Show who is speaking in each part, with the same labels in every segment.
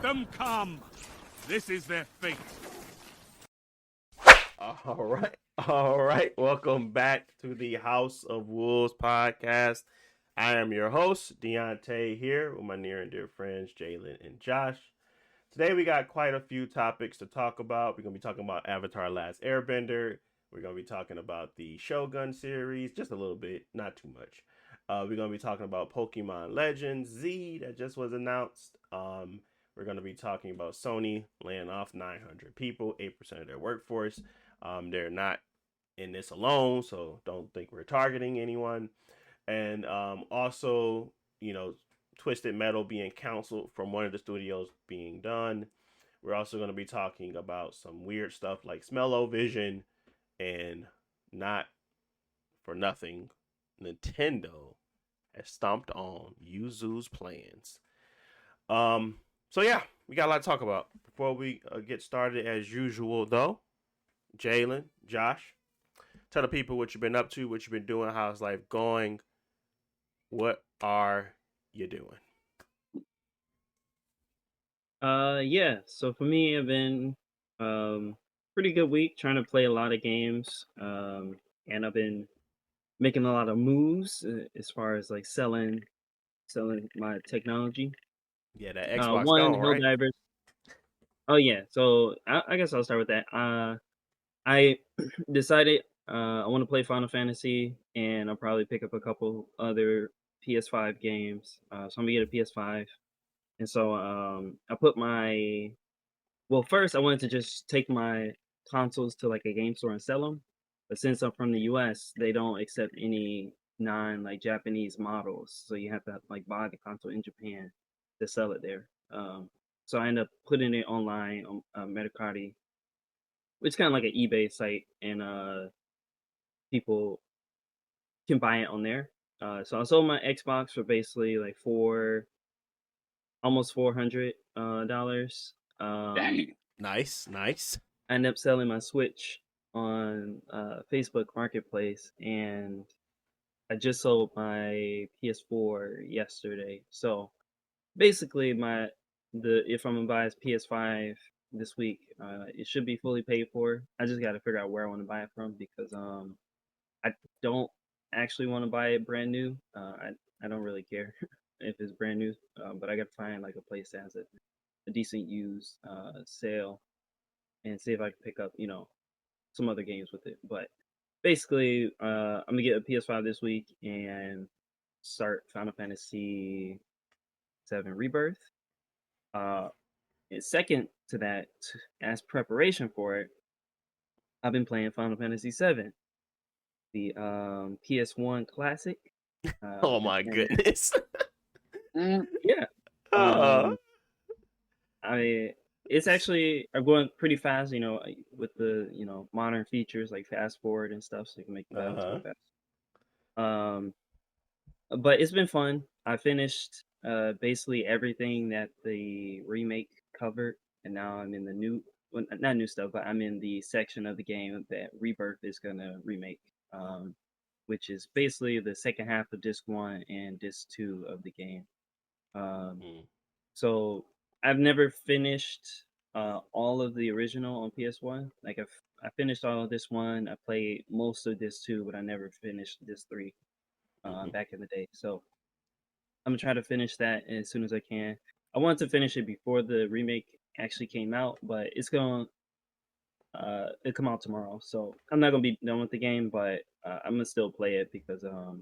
Speaker 1: them come. This is their fate.
Speaker 2: All right. Welcome back to the House of Wolves podcast. I am your host, Deontay, here with my near and dear friends, Jalen and Josh. Today we got quite a few topics to talk about. We're going to be talking about Avatar Last Airbender. We're going to be talking about the Shogun series, just a little bit, not too much. We're going to be talking about Pokemon Legends Z that just was announced. We're going to be talking about Sony laying off 900 people, 8% of their workforce. They're not in this alone, so don't think we're targeting anyone. And also, Twisted Metal being canceled from one of the studios being done. We're also going to be talking about some weird stuff like Smell-O-Vision, and not for nothing, Nintendo has stomped on Yuzu's plans. So yeah, we got a lot to talk about. Before we get started, as usual, though, Jalen, Josh, tell the people what you've been up to, what you've been doing, how's life going. What are you doing?
Speaker 3: Yeah. So for me, I've been pretty good week trying to play a lot of games. And I've been making a lot of moves as far as like selling my technology.
Speaker 2: Yeah, that Xbox
Speaker 3: One
Speaker 2: gone, right?
Speaker 3: Helldivers. Oh yeah. So I guess I'll start with that. I decided I want to play Final Fantasy, and I'll probably pick up a couple other PS5 games. So I'm gonna get a PS5. And so I put first I wanted to just take my consoles to like a game store and sell them. But since I'm from the US, they don't accept any non like Japanese models. So you have to like buy the console in Japan to sell it there. So I end up putting it online on Metacarty, which is kind of like an eBay site, and people can buy it on there. So I sold my Xbox for basically like almost $400.
Speaker 2: Nice.
Speaker 3: I ended up selling my Switch on Facebook Marketplace, and I just sold my PS4 yesterday. So basically, if I'm gonna buy a PS5 this week, it should be fully paid for. I just got to figure out where I want to buy it from, because I don't actually want to buy it brand new. I don't really care if it's brand new, but I got to find like a place that has a decent used sale, and see if I can pick up, some other games with it. But basically, I'm gonna get a PS5 this week and start Final Fantasy VII Rebirth. And second to that, as preparation for it, I've been playing Final Fantasy VII, the PS1 classic.
Speaker 2: Oh my goodness.
Speaker 3: Yeah. It's actually going pretty fast, with the modern features like fast forward and stuff, so you can make the battles go fast. But it's been fun. I finished basically everything that the remake covered, and now I'm in the not new stuff, but I'm in the section of the game that Rebirth is gonna remake, which is basically the second half of Disc 1 and Disc 2 of the game. So I've never finished all of the original on PS1. Like I finished all of this one. I played most of this 2, but I never finished this 3 back in the day. So I'm gonna try to finish that as soon as I can. I wanted to finish it before the remake actually came out, but it's gonna it come out tomorrow. So I'm not gonna be done with the game, but I'm gonna still play it because I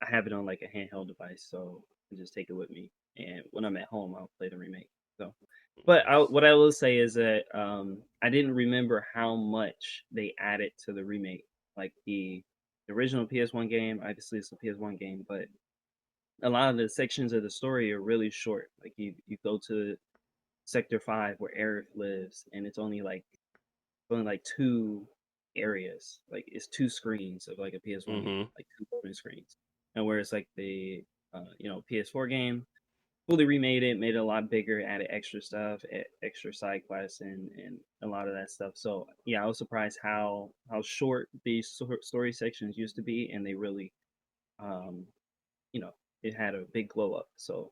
Speaker 3: have it on like a handheld device, so I can just take it with me. And when I'm at home, I'll play the remake. So, but what I will say is that I didn't remember how much they added to the remake. Like the original PS1 game, obviously it's a PS1 game, but a lot of the sections of the story are really short. Like you go to Sector 5 where Aerith lives, and it's only like 2 areas. Like it's 2 screens of like a PS1 game, like 2 open screens. And whereas like the PS4 game fully remade it, made it a lot bigger, added extra stuff, extra side quests, and a lot of that stuff. So yeah, I was surprised how short these story sections used to be, and they really, it had a big glow up. So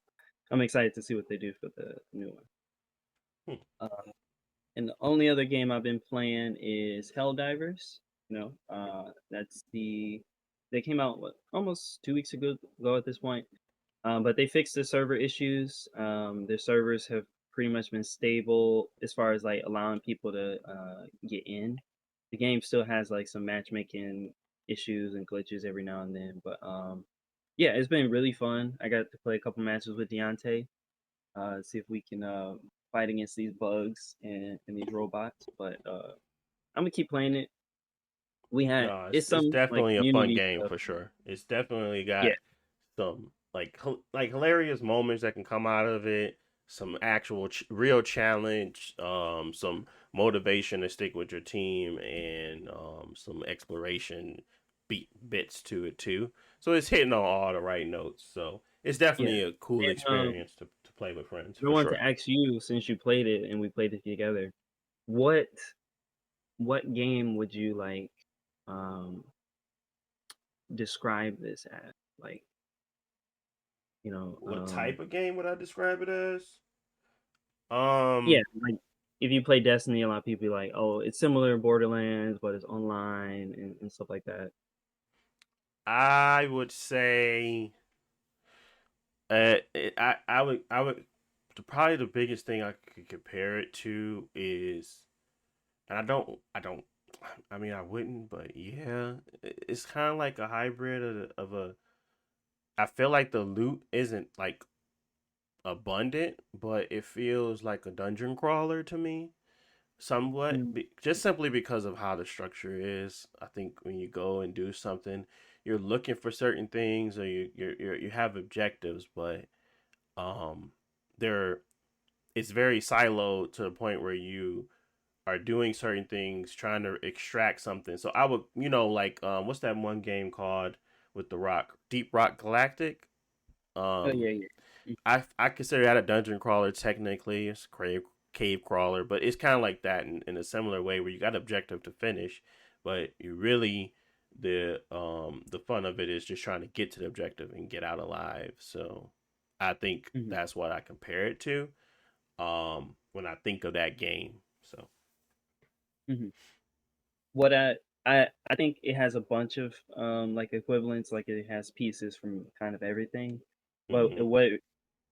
Speaker 3: I'm excited to see what they do for the new one.
Speaker 2: Hmm.
Speaker 3: And the only other game I've been playing is Helldivers. That's they came out almost 2 weeks ago at this point. But they fixed the server issues. Their servers have pretty much been stable as far as like allowing people to get in. The game still has like some matchmaking issues and glitches every now and then, but yeah, it's been really fun. I got to play a couple matches with Deontay, see if we can fight against these bugs and these robots. But I'm gonna keep playing it.
Speaker 2: No,
Speaker 3: It's
Speaker 2: it's
Speaker 3: some like
Speaker 2: definitely a fun
Speaker 3: community
Speaker 2: game
Speaker 3: stuff.
Speaker 2: for sure. It's definitely got
Speaker 3: Yeah,
Speaker 2: some like hilarious moments that can come out of it. Some actual real challenge, some motivation to stick with your team, and some exploration bits to it too. So it's hitting on all the right notes. So it's
Speaker 3: yeah.
Speaker 2: definitely a cool
Speaker 3: And
Speaker 2: experience to play with friends
Speaker 3: I
Speaker 2: for
Speaker 3: wanted
Speaker 2: sure.
Speaker 3: to ask you, since you played it and we played it together, what what game would you like um describe this as? Like, you know,
Speaker 2: What
Speaker 3: um
Speaker 2: type of game would I describe it as?
Speaker 3: yeah,
Speaker 2: Um,
Speaker 3: like if you play Destiny, a lot of people be like, oh, it's similar to Borderlands, but it's online and stuff like that.
Speaker 2: I would say I would probably the biggest thing I could compare it to is, and I mean I wouldn't, but yeah, it's kind of like a hybrid of a. I feel like the loot isn't like abundant, but it feels like a dungeon crawler to me, somewhat,
Speaker 3: Mm,
Speaker 2: just simply because of how the structure is. I think when you go and do something, you're looking for certain things, or you have objectives, but um, they're it's very siloed to the point where you are doing certain things, trying to extract something. So I would, like what's that one game called with the rock, Deep Rock Galactic?
Speaker 3: oh
Speaker 2: Um,
Speaker 3: yeah, yeah.
Speaker 2: I consider that a dungeon crawler technically. It's a cave crawler, but it's kind of like that in a similar way where you got objective to finish, but you really the fun of it is just trying to get to the objective and get out alive. So I think
Speaker 3: Mm-hmm,
Speaker 2: that's what I compare it to when I think of that game. So
Speaker 3: hmm. What I think it has a bunch of like equivalents, like it has pieces from kind of everything. But
Speaker 2: hmm
Speaker 3: what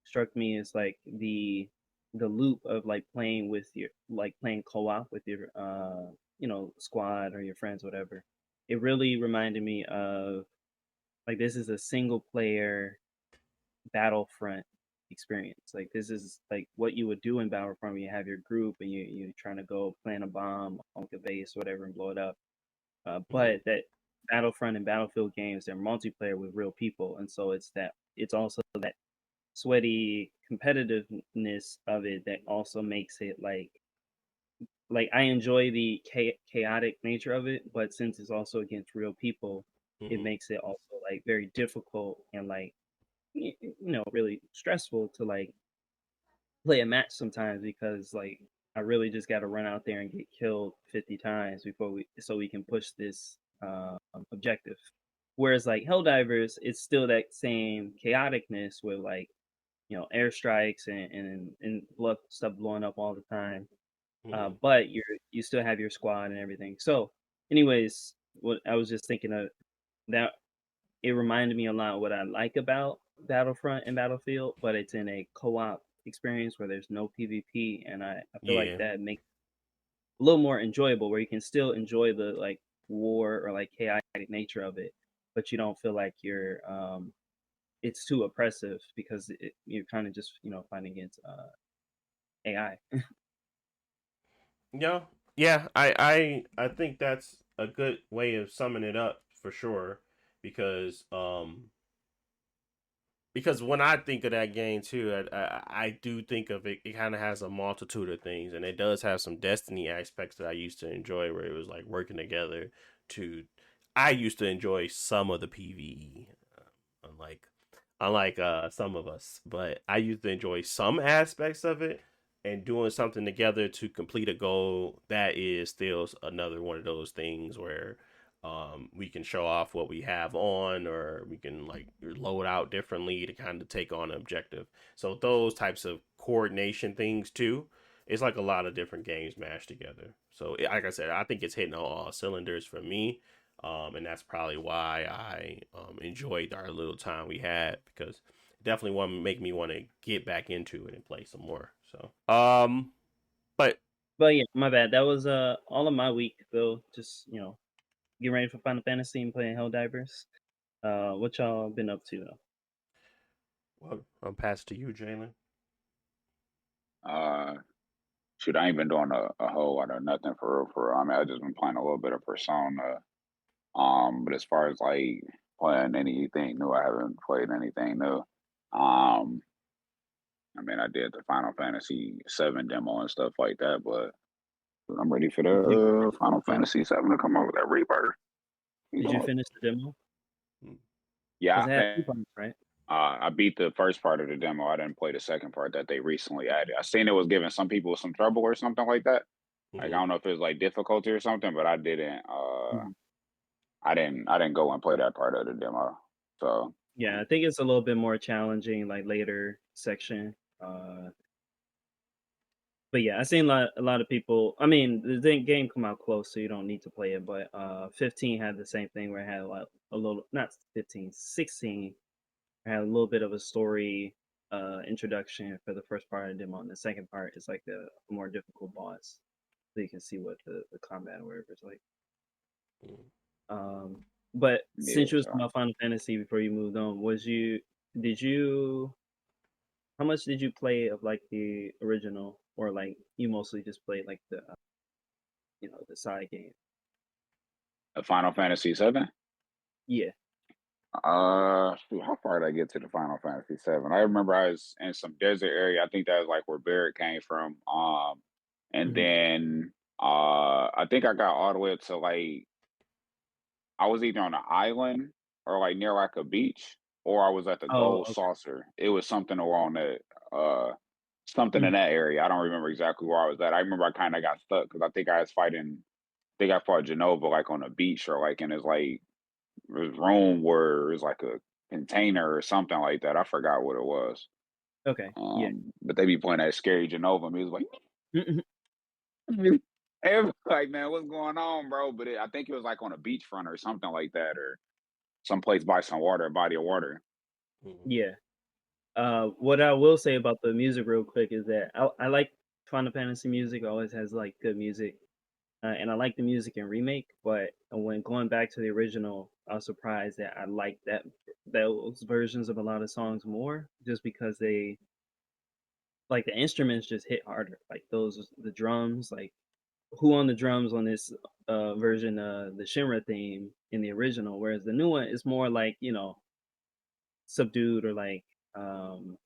Speaker 3: struck me is like the loop of like playing with your like playing co-op with your squad or your friends, whatever. It really reminded me of like this is a single player Battlefront experience. Like this is like what you would do in Battlefront when you have your group and you're trying to go plant a bomb on a base, whatever, and blow it up.
Speaker 2: hmm
Speaker 3: But that Battlefront and Battlefield games, they're multiplayer with real people, and so it's also that sweaty competitiveness of it that also makes it like I enjoy the chaotic nature of it, but since it's also against real people, it
Speaker 2: hmm
Speaker 3: makes it also like very difficult and like really stressful to like play a match sometimes because like I really just got to run out there and get killed 50 times before we can push this objective. Whereas like Helldivers, it's still that same chaoticness with like airstrikes and stuff blowing up all the time.
Speaker 2: hmm
Speaker 3: But you still have your squad and everything. So, anyways, what I was just thinking of that it reminded me a lot of what I like about Battlefront and Battlefield, but it's in a co-op experience where there's no PvP, and I feel like
Speaker 2: yeah.
Speaker 3: that makes it a little more enjoyable, where you can still enjoy the like war or like chaotic nature of it, but you don't feel like it's too oppressive because you're kind of just fighting against AI.
Speaker 2: Yeah, yeah. I think that's a good way of summing it up for sure, because when I think of that game too, I do think of it. It kind of has a multitude of things, and it does have some Destiny aspects that I used to enjoy, where it was like working together. To I used to enjoy some of the PVE, unlike some of us, but I used to enjoy some aspects of it, and doing something together to complete a goal. That is still another one of those things where we can show off what we have on, or we can like load out differently to kind of take on an objective. So those types of coordination things too. It's like a lot of different games mashed together. So like I said, I think it's hitting on all cylinders for me. And that's probably why I enjoyed our little time we had, because it definitely want to make me want to get back into it and play some more. So but
Speaker 3: But yeah, my bad. That was all of my week though. Just getting ready for Final Fantasy and playing Helldivers. What y'all been up to though?
Speaker 2: well, I'm passed to you, Jalen.
Speaker 4: Uh, Shoot, I ain't been doing a whole lot of nothing for real. For real. I mean, I just been playing a little bit of Persona. But as far as like playing anything new, I haven't played anything new. Um, I mean, I did the Final Fantasy VII demo and stuff like that, but I'm ready for
Speaker 3: You
Speaker 4: the
Speaker 3: finished
Speaker 4: Final
Speaker 3: the demo?
Speaker 4: Fantasy VII to come out with that Rebirth.
Speaker 3: Did you finish the demo?
Speaker 4: Yeah,
Speaker 3: Because it had 2 parts, right?
Speaker 4: I beat the first part of the demo. I didn't play the second part that they recently added. I seen it was giving some people some trouble or something like that. Like I don't know if it was like difficulty or something, but I didn't.
Speaker 3: Mhm.
Speaker 4: I didn't go and play that part of the demo. So
Speaker 3: Yeah, I think it's a little bit more challenging, like later section. But yeah, I seen a lot of people. I mean, the game come out close, so you don't need to play it. But 15 had the same thing where it had like a little, not 15, 16 had a little bit of a story introduction for the first part of the demo, and the second part is like the more difficult boss, so you can see what the combat or whatever is like. But
Speaker 4: yeah.
Speaker 3: since you was
Speaker 4: So
Speaker 3: talking about Final Fantasy before you moved on, did you how much did you play of like the original, or like you mostly just played like the the side game?
Speaker 4: the Final Fantasy VII.
Speaker 3: Yeah.
Speaker 4: Shoot, how far did I get to the Final Fantasy VII? I remember I was in some desert area. I think that was like where Barrett came from. And
Speaker 3: Hmm.
Speaker 4: then I think I got all the way up to like I was either on an island or like near like a beach, or I was at the
Speaker 3: Oh,
Speaker 4: Gold
Speaker 3: okay.
Speaker 4: Saucer. It was something along that something in
Speaker 3: Mhm.
Speaker 4: that area. I don't remember exactly where I was at. I remember I kind of got stuck because I think I was fighting. I think I fought Genova like on a beach or like in his room where it's like a container or something like that. I forgot what it was.
Speaker 3: Okay. Yeah.
Speaker 4: But they be playing that scary Genova music
Speaker 3: Mhm.
Speaker 4: like, everybody like, man, what's going on, bro? But I think it was like on a beachfront or something like that, or someplace by some water, a body of water.
Speaker 3: Yeah. What I will say about the music real quick is that I like Final Fantasy music. Always has like good music, and I like the music in remake. But when going back to the original, I was surprised that I like those versions of a lot of songs more, just because they like the instruments just hit harder. Like the drums, like who on the drums on this version, the Shinra theme in the original, whereas the new one is more like subdued, or like um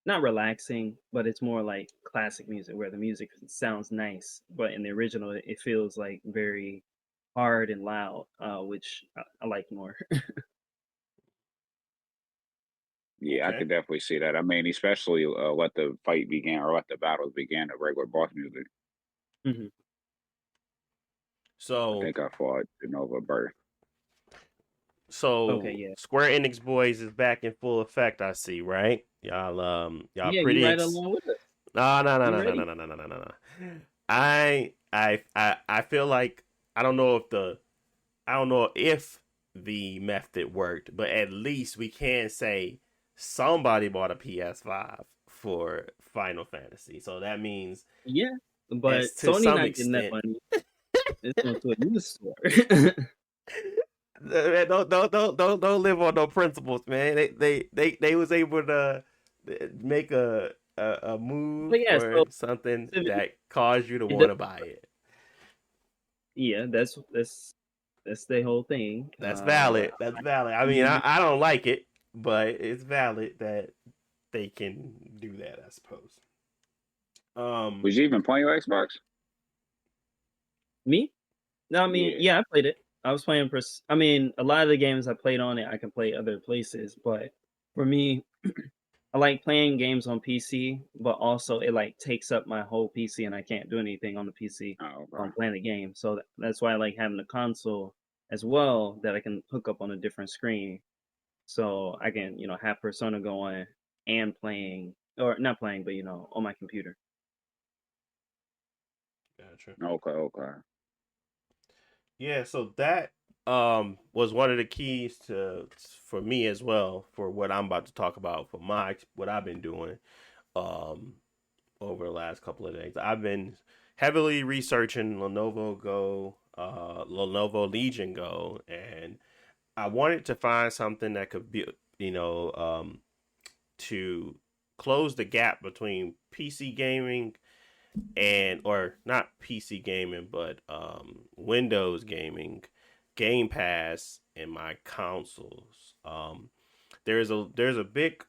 Speaker 3: not relaxing, but it's more like classic music where the music sounds nice, but in the original it feels like very hard and loud, which I like more.
Speaker 4: Yeah, I
Speaker 2: Okay.
Speaker 4: could definitely see that. I mean, especially let the fight begin or let the battles begin, the regular boss music.
Speaker 3: Hmm.
Speaker 4: I
Speaker 2: So
Speaker 4: think I fought Genova Birth.
Speaker 3: Okay,
Speaker 2: so
Speaker 3: yeah,
Speaker 2: Square Enix boys is back in full effect, I see, right? Y'all
Speaker 3: yeah, you
Speaker 2: pretty
Speaker 3: right along with us.
Speaker 2: no, no, no,
Speaker 3: You
Speaker 2: no, no, no,
Speaker 3: ready?
Speaker 2: no, no, no, no, no. I feel like I don't know if the method worked, but at least we can say somebody bought a PS5 for Final Fantasy. So that means,
Speaker 3: Yeah, but
Speaker 2: as to
Speaker 3: Sony
Speaker 2: some
Speaker 3: not getting that
Speaker 2: extent,
Speaker 3: money. It's going to a new store.
Speaker 2: man, don't live on no principles, man. They was able to make a move
Speaker 3: But yeah,
Speaker 2: or
Speaker 3: so
Speaker 2: something
Speaker 3: so
Speaker 2: that caused you to
Speaker 3: it does.
Speaker 2: want to buy it.
Speaker 3: Yeah, that's the whole thing.
Speaker 2: That's valid. That's valid. I mean,
Speaker 3: Mhm.
Speaker 2: I don't like it, but it's valid that they can do that, I suppose. Um,
Speaker 4: Was you even playing your Xbox?
Speaker 3: Me? No, I mean,
Speaker 4: Yeah.
Speaker 3: yeah, I played it. I was playing I mean, a lot of the games I played on it, I can play other places, but for me, I like playing games on PC, but also it like takes up my whole PC and I can't do anything on the PC
Speaker 4: Oh,
Speaker 3: while I'm
Speaker 4: okay.
Speaker 3: playing the game. So that's why I like having a console as well that I can hook up on a different screen, so I can have Persona going and playing, or not playing, but on my computer.
Speaker 2: Gotcha.
Speaker 4: Okay.
Speaker 2: Yeah, so that was one of the keys for me as well for what I'm about to talk about for what I've been doing um over the last couple of days. I've been heavily researching Lenovo Legion Go, and I wanted to find something that could be, to close the gap between PC gaming and, or not PC gaming, but Windows gaming, Game Pass, and my consoles. There's a big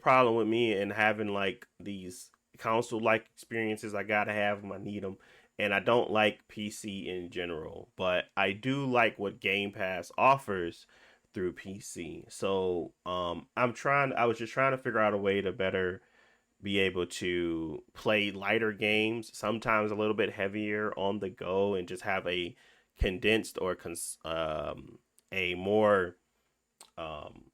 Speaker 2: problem with me in having like these console like experiences. I gotta have them. I need them, and I don't like PC in general. But I do like what Game Pass offers through PC. So I was just trying to figure out a way to better be able to play lighter games, sometimes a little bit heavier on the go, and just have a condensed or a more um,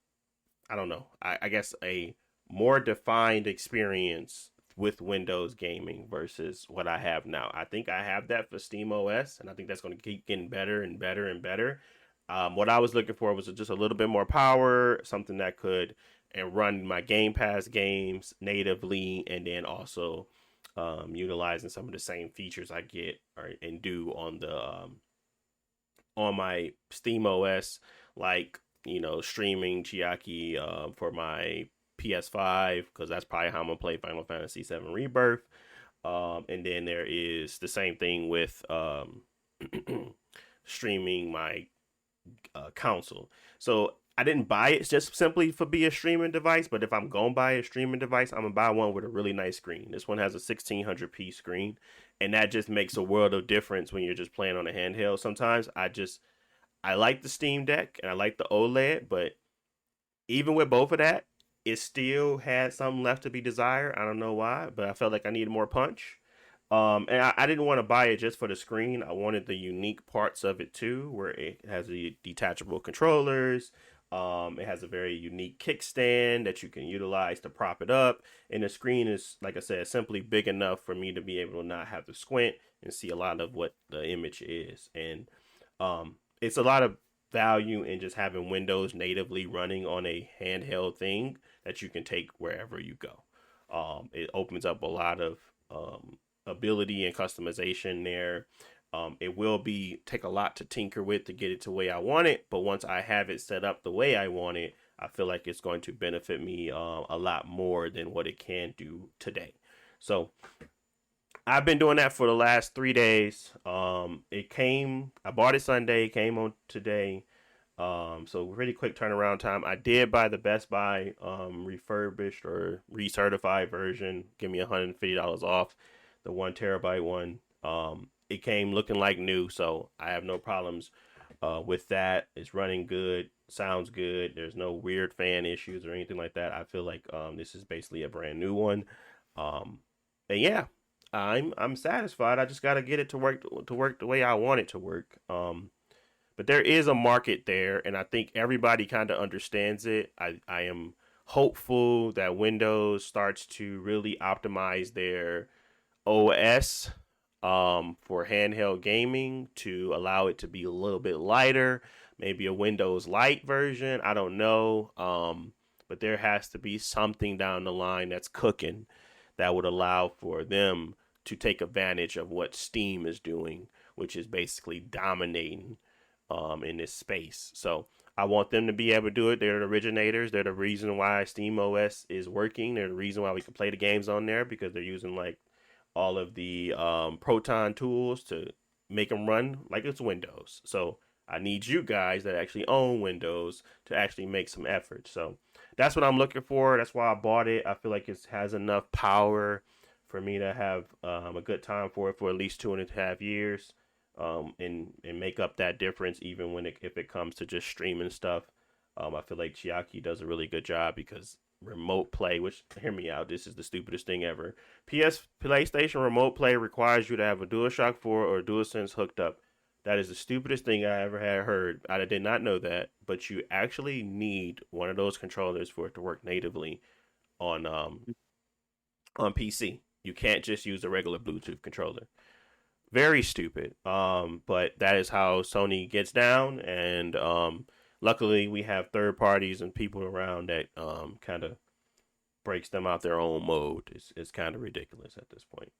Speaker 2: I don't know, I guess a more defined experience with Windows gaming versus what I have now. I think I have that for Steam OS, and I think that's going to keep getting better and better and better. What I was looking for was just a little bit more power, something that could and run my Game Pass games natively, and then also utilizing some of the same features I get and do on my Steam OS, like streaming Chiaki for my PS5, because that's probably how I'm gonna play Final Fantasy VII Rebirth. And then there is the same thing with streaming my console. So I didn't buy it just simply for be a streaming device, but if I'm gonna buy a streaming device, I'm gonna buy one with a really nice screen. This one has a 1600p screen, and that just makes a world of difference when you're just playing on a handheld. Sometimes I like the Steam Deck and I like the OLED, but even with both of that, it still had something left to be desired. I don't know why, but I felt like I needed more punch. And I didn't want to buy it just for the screen. I wanted the unique parts of it too, where it has the detachable controllers. It has a very unique kickstand that you can utilize to prop it up. And the screen is, like I said, simply big enough for me to be able to not have to squint and see a lot of what the image is. And it's a lot of value in just having Windows natively running on a handheld thing that you can take wherever you go. It opens up a lot of ability and customization there. It will take a lot to tinker with to get it to the way I want it, but once I have it set up the way I want it, I feel like it's going to benefit me a lot more than what it can do today. So I've been doing that for the last 3 days. I bought it Sunday, came on today. So really quick turnaround time. I did buy the Best Buy refurbished or recertified version. Give me $150 off the 1 terabyte one. It came looking like new, so I have no problems with that. It's running good, sounds good. There's no weird fan issues or anything like that. I feel like this is basically a brand new one. And yeah, I'm satisfied. I just got to get it to work the way I want it to work. But there is a market there, and I think everybody kind of understands it. I am hopeful that Windows starts to really optimize their OS for handheld gaming to allow it to be a little bit lighter, maybe a Windows Lite version. I don't know. But there has to be something down the line that's cooking that would allow for them to take advantage of what Steam is doing, which is basically dominating in this space. So I want them to be able to do it. They're the originators. They're the reason why Steam OS is working. They're the reason why we can play the games on there, because they're using like all of the Proton tools to make them run like it's Windows. So I need you guys that actually own Windows to actually make some effort. So that's what I'm looking for. That's why I bought it. I feel like it has enough power for me to have a good time for it for at least 2.5 years, and make up that difference even if it comes to just streaming stuff. I feel like Chiaki does a really good job, because remote play, which, hear me out, this is the stupidest thing ever. PlayStation remote play requires you to have a DualShock 4 or DualSense hooked up That is the stupidest thing I ever had heard. I did not know that, but you actually need one of those controllers for it to work natively on PC. You can't just use a regular Bluetooth controller. Very stupid. But that is how Sony gets down, and luckily we have third parties and people around that kind of breaks them out their own mode. It's kind of ridiculous at this point.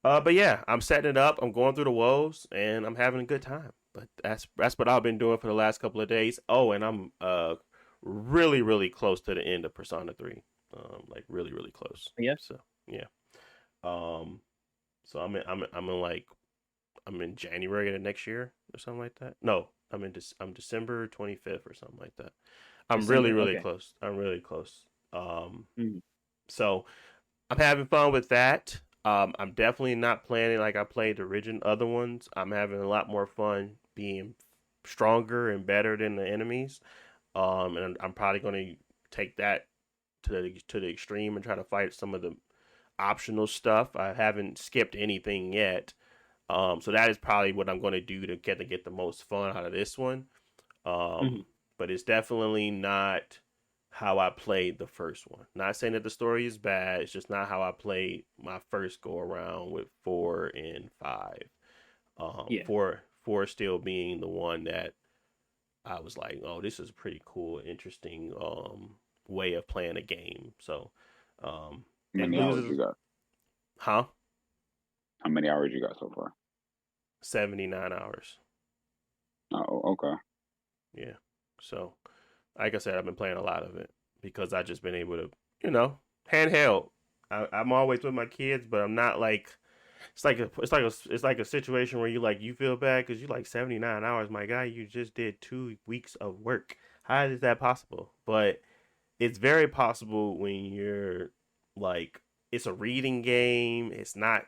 Speaker 2: But yeah, I'm setting it up. I'm going through the woes, and I'm having a good time. But that's what I've been doing for the last couple of days. Oh, and I'm really really close to the end of Persona 3. Like really really close.
Speaker 3: Yeah.
Speaker 2: So yeah. So I'm in January of next year or something like that. No, I'm December 25th or something like that. I'm
Speaker 3: December,
Speaker 2: really
Speaker 3: okay.
Speaker 2: close. I'm really close.
Speaker 3: Mhm.
Speaker 2: So I'm having fun with that. I'm definitely not playing like I played the original other ones. I'm having a lot more fun being stronger and better than the enemies. And I'm probably going to take that to the extreme and try to fight some of the optional stuff. I haven't skipped anything yet. So that is probably what I'm going to do to get the most fun out of this one.
Speaker 3: Mhm.
Speaker 2: But it's definitely not how I played the first one. Not saying that the story is bad. It's just not how I played my first go around with 4 and 5.
Speaker 3: Yeah.
Speaker 2: Four still being the one that I was like, oh, this is a pretty cool, interesting way of playing a game. So
Speaker 4: How
Speaker 2: it
Speaker 4: many hours
Speaker 2: loses,
Speaker 4: you got?
Speaker 2: huh?
Speaker 4: How many hours you got so far?
Speaker 2: 79 hours.
Speaker 4: Oh, okay.
Speaker 2: Yeah. So, like I said, I've been playing a lot of it because I just been able to, handheld. I'm always with my kids, but I'm not like it's like a situation where you feel bad because you like 79 hours. My guy, you just did 2 weeks of work. How is that possible? But it's very possible when you're like it's a reading game. It's not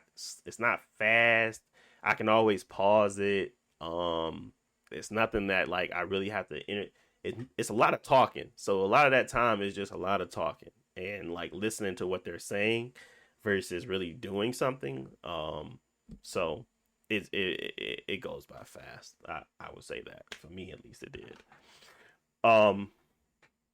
Speaker 2: fast. I can always pause it. It's nothing that like I really have to it's a lot of talking. So a lot of that time is just a lot of talking and like listening to what they're saying versus really doing something. So it goes by fast. I would say that for me at least it did. Um,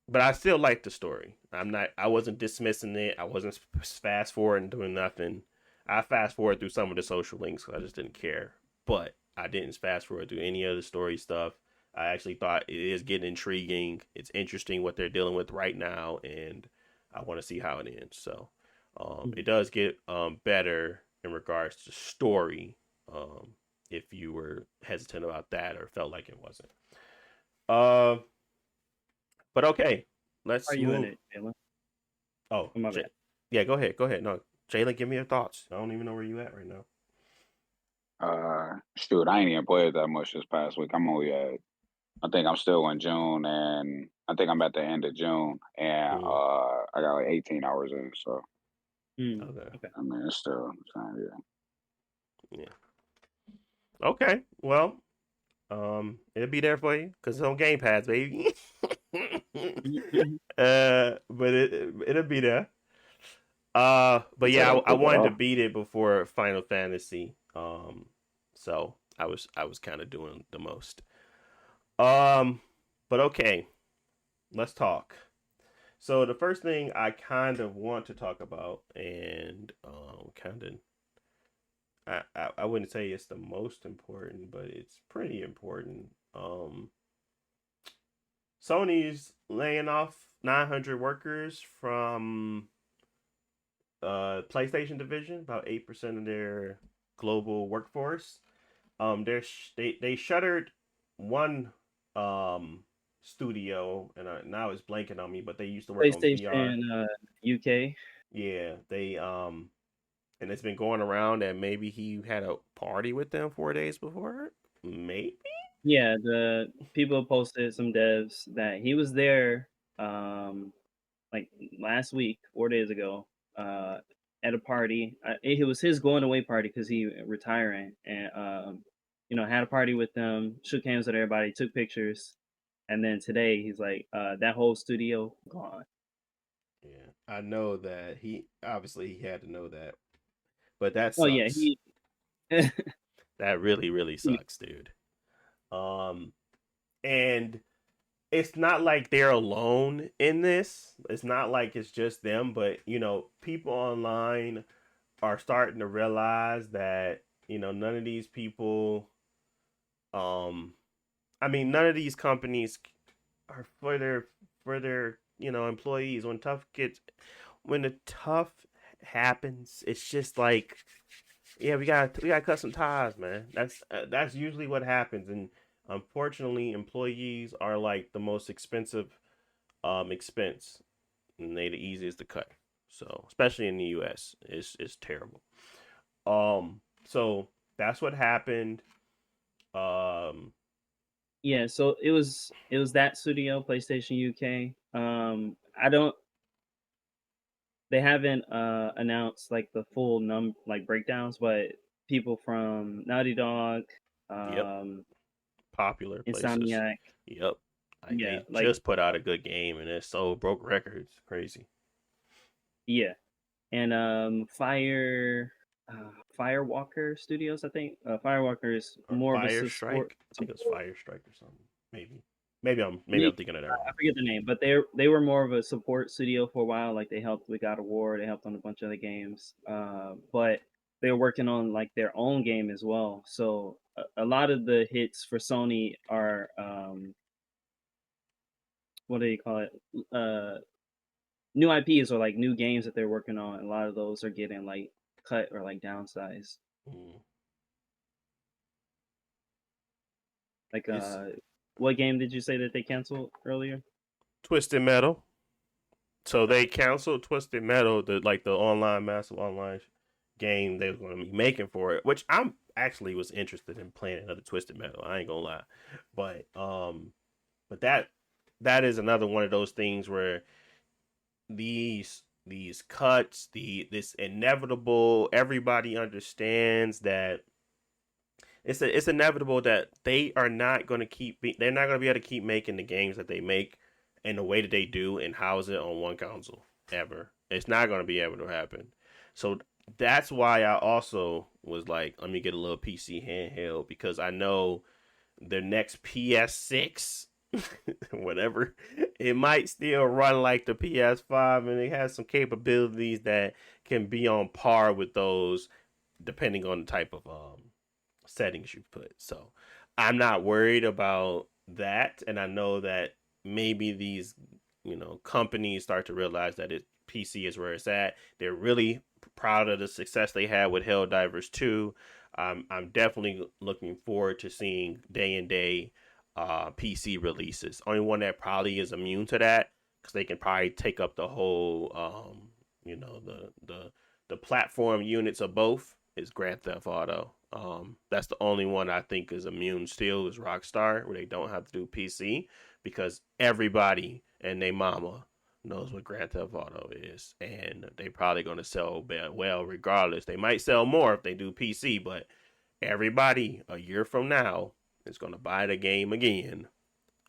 Speaker 2: but I still like the story. I wasn't dismissing it. I wasn't fast forward and doing nothing. I fast forward through some of the social links because I just didn't care. But I didn't fast forward through any of the story stuff. I actually thought it is getting intriguing. It's interesting what they're dealing with right now, and I want to see how it ends. So, it does get better in regards to story. If you were hesitant about that or felt like it wasn't. Uh, but okay, let's
Speaker 3: Are you in
Speaker 2: move.
Speaker 3: it, Jalen?
Speaker 2: Oh,
Speaker 3: Oh, my bad.
Speaker 2: yeah, go ahead. Go ahead. No, Jalen, give me your thoughts. I don't even know where you at right now.
Speaker 4: Shoot, I ain't even played that much this past week. I think I'm still in June, and I think I'm at the end of June, and
Speaker 2: Mm,
Speaker 4: I got like 18 hours in. So
Speaker 2: okay.
Speaker 3: Okay.
Speaker 4: I mean, it's still yeah.
Speaker 2: Yeah. Okay. Well, it'll be there for you because it's on Game Pass, baby. But it'll be there. But
Speaker 4: So I
Speaker 2: yeah,
Speaker 4: gotta
Speaker 2: I
Speaker 4: pick it
Speaker 2: wanted to
Speaker 4: up.
Speaker 2: beat it before Final Fantasy. So I was kind of doing the most. Um, but okay, let's talk. So the first thing I kind of want to talk about, and kind of, I wouldn't say it's the most important, but it's pretty important. Sony's laying off 900 workers from PlayStation division, about 8% of their global workforce. They shuttered one studio, and now it's blanking on me, but they used to work on VR.
Speaker 3: PlayStation UK.
Speaker 2: Yeah, they and it's been going around that maybe he had a party with them 4 days before. Maybe.
Speaker 3: Yeah, the people posted some devs that he was there like last week, 4 days ago, uh at a party. It was his going away party because he retiring, and had a party with them, shook hands with everybody, took pictures, and then today he's like, that whole studio gone.
Speaker 2: Yeah, I know that he had to know that, but that
Speaker 3: Oh yeah,
Speaker 2: sucks.
Speaker 3: he
Speaker 2: That really really sucks, dude. Um, and it's not like they're alone in this. It's not like it's just them, but people online are starting to realize that none of these people, um, I mean, none of these companies are for their employees. When the tough happens, it's just like, yeah, we got to cut some ties, man. That's usually what happens, and unfortunately, employees are like the most expensive expense, and they the easiest to cut. So especially in the U.S., it's terrible. So that's what happened. Um,
Speaker 3: Yeah, so it was that studio, PlayStation UK. I don't they haven't announced like the full like breakdowns, but people from Naughty Dog,
Speaker 2: yep,
Speaker 3: um,
Speaker 2: popular places.
Speaker 3: Insomniac,
Speaker 2: Yep, like
Speaker 3: yeah,
Speaker 2: they
Speaker 3: like
Speaker 2: just put out a good game, and it so broke records. Crazy.
Speaker 3: yeah, and Firewalker Studios, I think. Firewalker is
Speaker 2: Or
Speaker 3: more of a
Speaker 2: Fire
Speaker 3: support
Speaker 2: Strike. I think it's Fire Strike or something. Maybe. Maybe I'm
Speaker 3: Ye-
Speaker 2: thinking of that
Speaker 3: I
Speaker 2: wrong.
Speaker 3: forget the name, but they were more of a support studio for a while. Like they helped with God of War, they helped on a bunch of other games. But they were working on like their own game as well. So a lot of the hits for Sony are what do you call it? New IPs or like new games that they're working on. A lot of those are getting like cut or like downsized.
Speaker 2: Mm.
Speaker 3: Like
Speaker 2: It's
Speaker 3: what game did you say that they canceled earlier?
Speaker 2: Twisted Metal. So
Speaker 3: Okay.
Speaker 2: they canceled Twisted Metal, the online massive online game they were going to be making for it, which I'm actually was interested in playing another Twisted Metal. I ain't gonna lie, but that is another one of those things where these cuts, this inevitable. Everybody understands that it's inevitable that they're not going to be able to keep making the games that they make in the way that they do and house it on one console ever. It's not going to be able to happen. So that's why I also was like, let me get a little PC handheld because I know the next PS6, whatever, it might still run like the PS5 and it has some capabilities that can be on par with those depending on the type of settings you put. So I'm not worried about that, and I know that maybe these companies start to realize that PC is where it's at. They're really proud of the success they had with Helldivers 2. I'm definitely looking forward to seeing day and day PC releases. Only one that probably is immune to that because they can probably take up the whole you know the platform units of both is Grand Theft Auto. That's the only one I think is immune still is Rockstar, where they don't have to do PC because everybody and their mama knows what Grand Theft Auto is, and they probably gonna sell well regardless. They might sell more if they do PC, but everybody a year from now is gonna buy the game again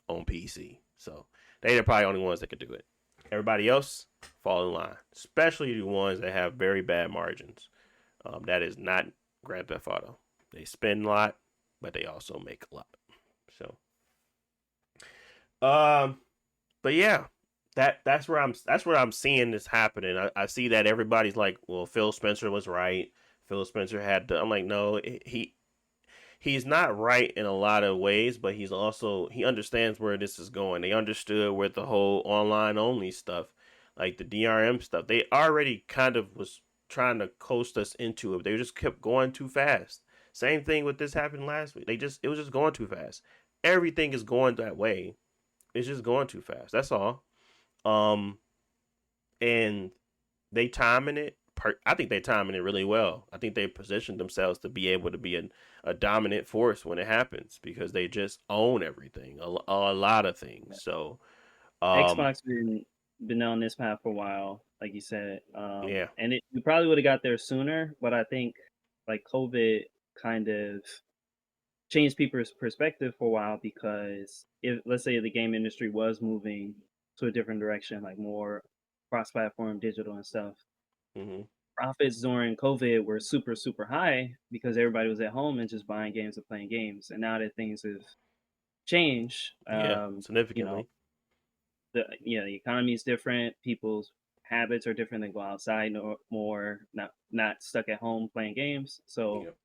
Speaker 2: on PC. So they're probably the only ones that could do it. Everybody else fall in line, especially the ones that have very bad margins. That is not Grand Theft Auto. They spend a lot, but they also make a lot. So, um, but yeah, that's where I'm seeing this happening. I see that everybody's like, well, Phil Spencer was right. Phil Spencer had to. I'm like, no, he's not right in a lot of ways, but he understands where this is going. They understood with the whole online only stuff, like the DRM stuff. They already kind of was trying to coast us into it. They just kept going too fast. Same thing with this happened last week. It was just going too fast. Everything is going that way. It's just going too fast. That's all. Um, and they timing it. I think they timing it really well. I think they positioned themselves to be able to be a dominant force when it happens because they just own everything, a lot of things. So,
Speaker 3: Xbox been on this path for a while, like you said,
Speaker 2: yeah,
Speaker 3: and we probably would have got there sooner, but I think like COVID kind of changed people's perspective for a while because if let's say the game industry was moving to a different direction, like more cross-platform, digital and stuff,
Speaker 2: hmm
Speaker 3: profits during COVID were super super high because everybody was at home and just buying games and playing games, and now that things have change.
Speaker 2: Yeah,
Speaker 3: You know,
Speaker 2: significantly.
Speaker 3: the economy is different. People's habits are different. They go outside more, not stuck at home playing games. So
Speaker 2: Yep.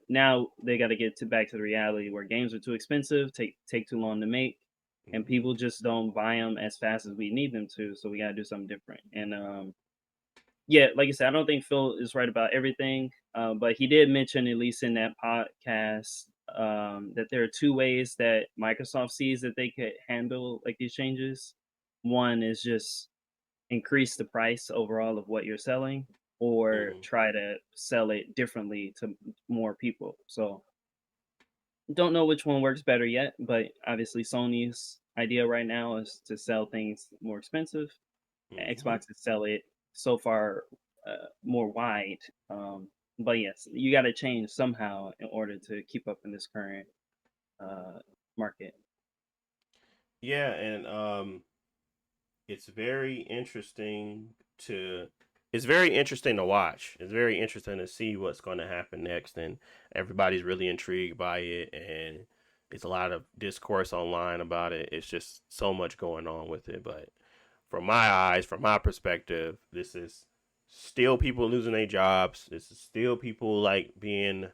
Speaker 3: now they got to get to back to the reality where games are too expensive, take too long to make, and
Speaker 2: Mhm.
Speaker 3: people just don't buy them as fast as we need them to. So we got to do something different. And yeah, like I said, I don't think Phil is right about everything, but he did mention, at least in that podcast, that there are two ways that Microsoft sees that they could handle like these changes. One is just increase the price overall of what you're selling, or
Speaker 2: Mhm.
Speaker 3: try to sell it differently to more people. So don't know which one works better yet, but obviously Sony's idea right now is to sell things more expensive.
Speaker 2: Mhm.
Speaker 3: Xbox to sell it so far more wide. But yes, you got to change somehow in order to keep up in this current uh, market.
Speaker 2: Yeah, and it's very interesting to it's very interesting to watch. It's very interesting to see what's going to happen next, and everybody's really intrigued by it, and it's a lot of discourse online about it. It's just so much going on with it, but from my eyes, from my perspective, this is still people losing their jobs. This is still people like being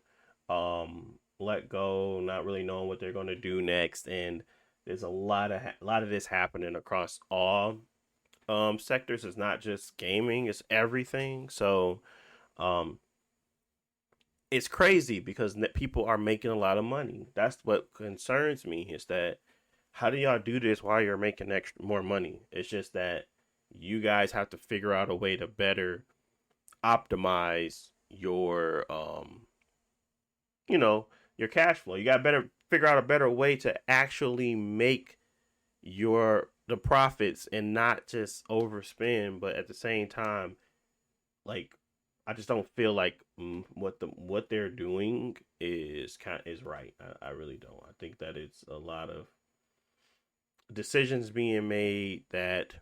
Speaker 2: let go, not really knowing what they're going to do next, and there's a lot of this happening across all sectors. It's not just gaming, it's everything. So um it's crazy because people are making a lot of money. That's what concerns me, is that how do y'all do this while you're making extra more money? It's just that you guys have to figure out a way to better optimize your you know, your cash flow. You got to better figure out a better way to actually make your the profits and not just overspend, but at the same time, like, I just don't feel like what they're doing is right. I really don't. I think that it's a lot of decisions being made that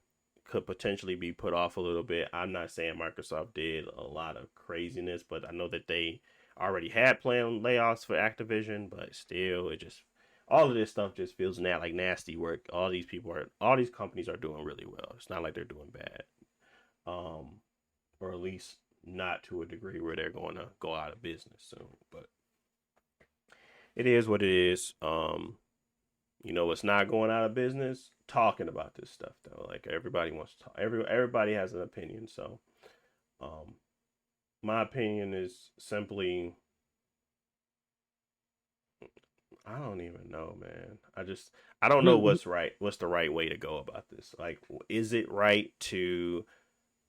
Speaker 2: could potentially be put off a little bit. I'm not saying Microsoft did a lot of craziness, but I know that they already had planned layoffs for Activision, but still, it just all of this stuff just feels like nasty work. All these companies are doing really well. It's not like they're doing bad, um, or at least not to a degree where they're going to go out of business soon. But it is what it is. It's not going out of business. Talking about this stuff though, like everybody wants to talk. Everybody has an opinion. So, um, my opinion is simply, I don't even know, man. I don't know what's right. What's the right way to go about this? Like, is it right to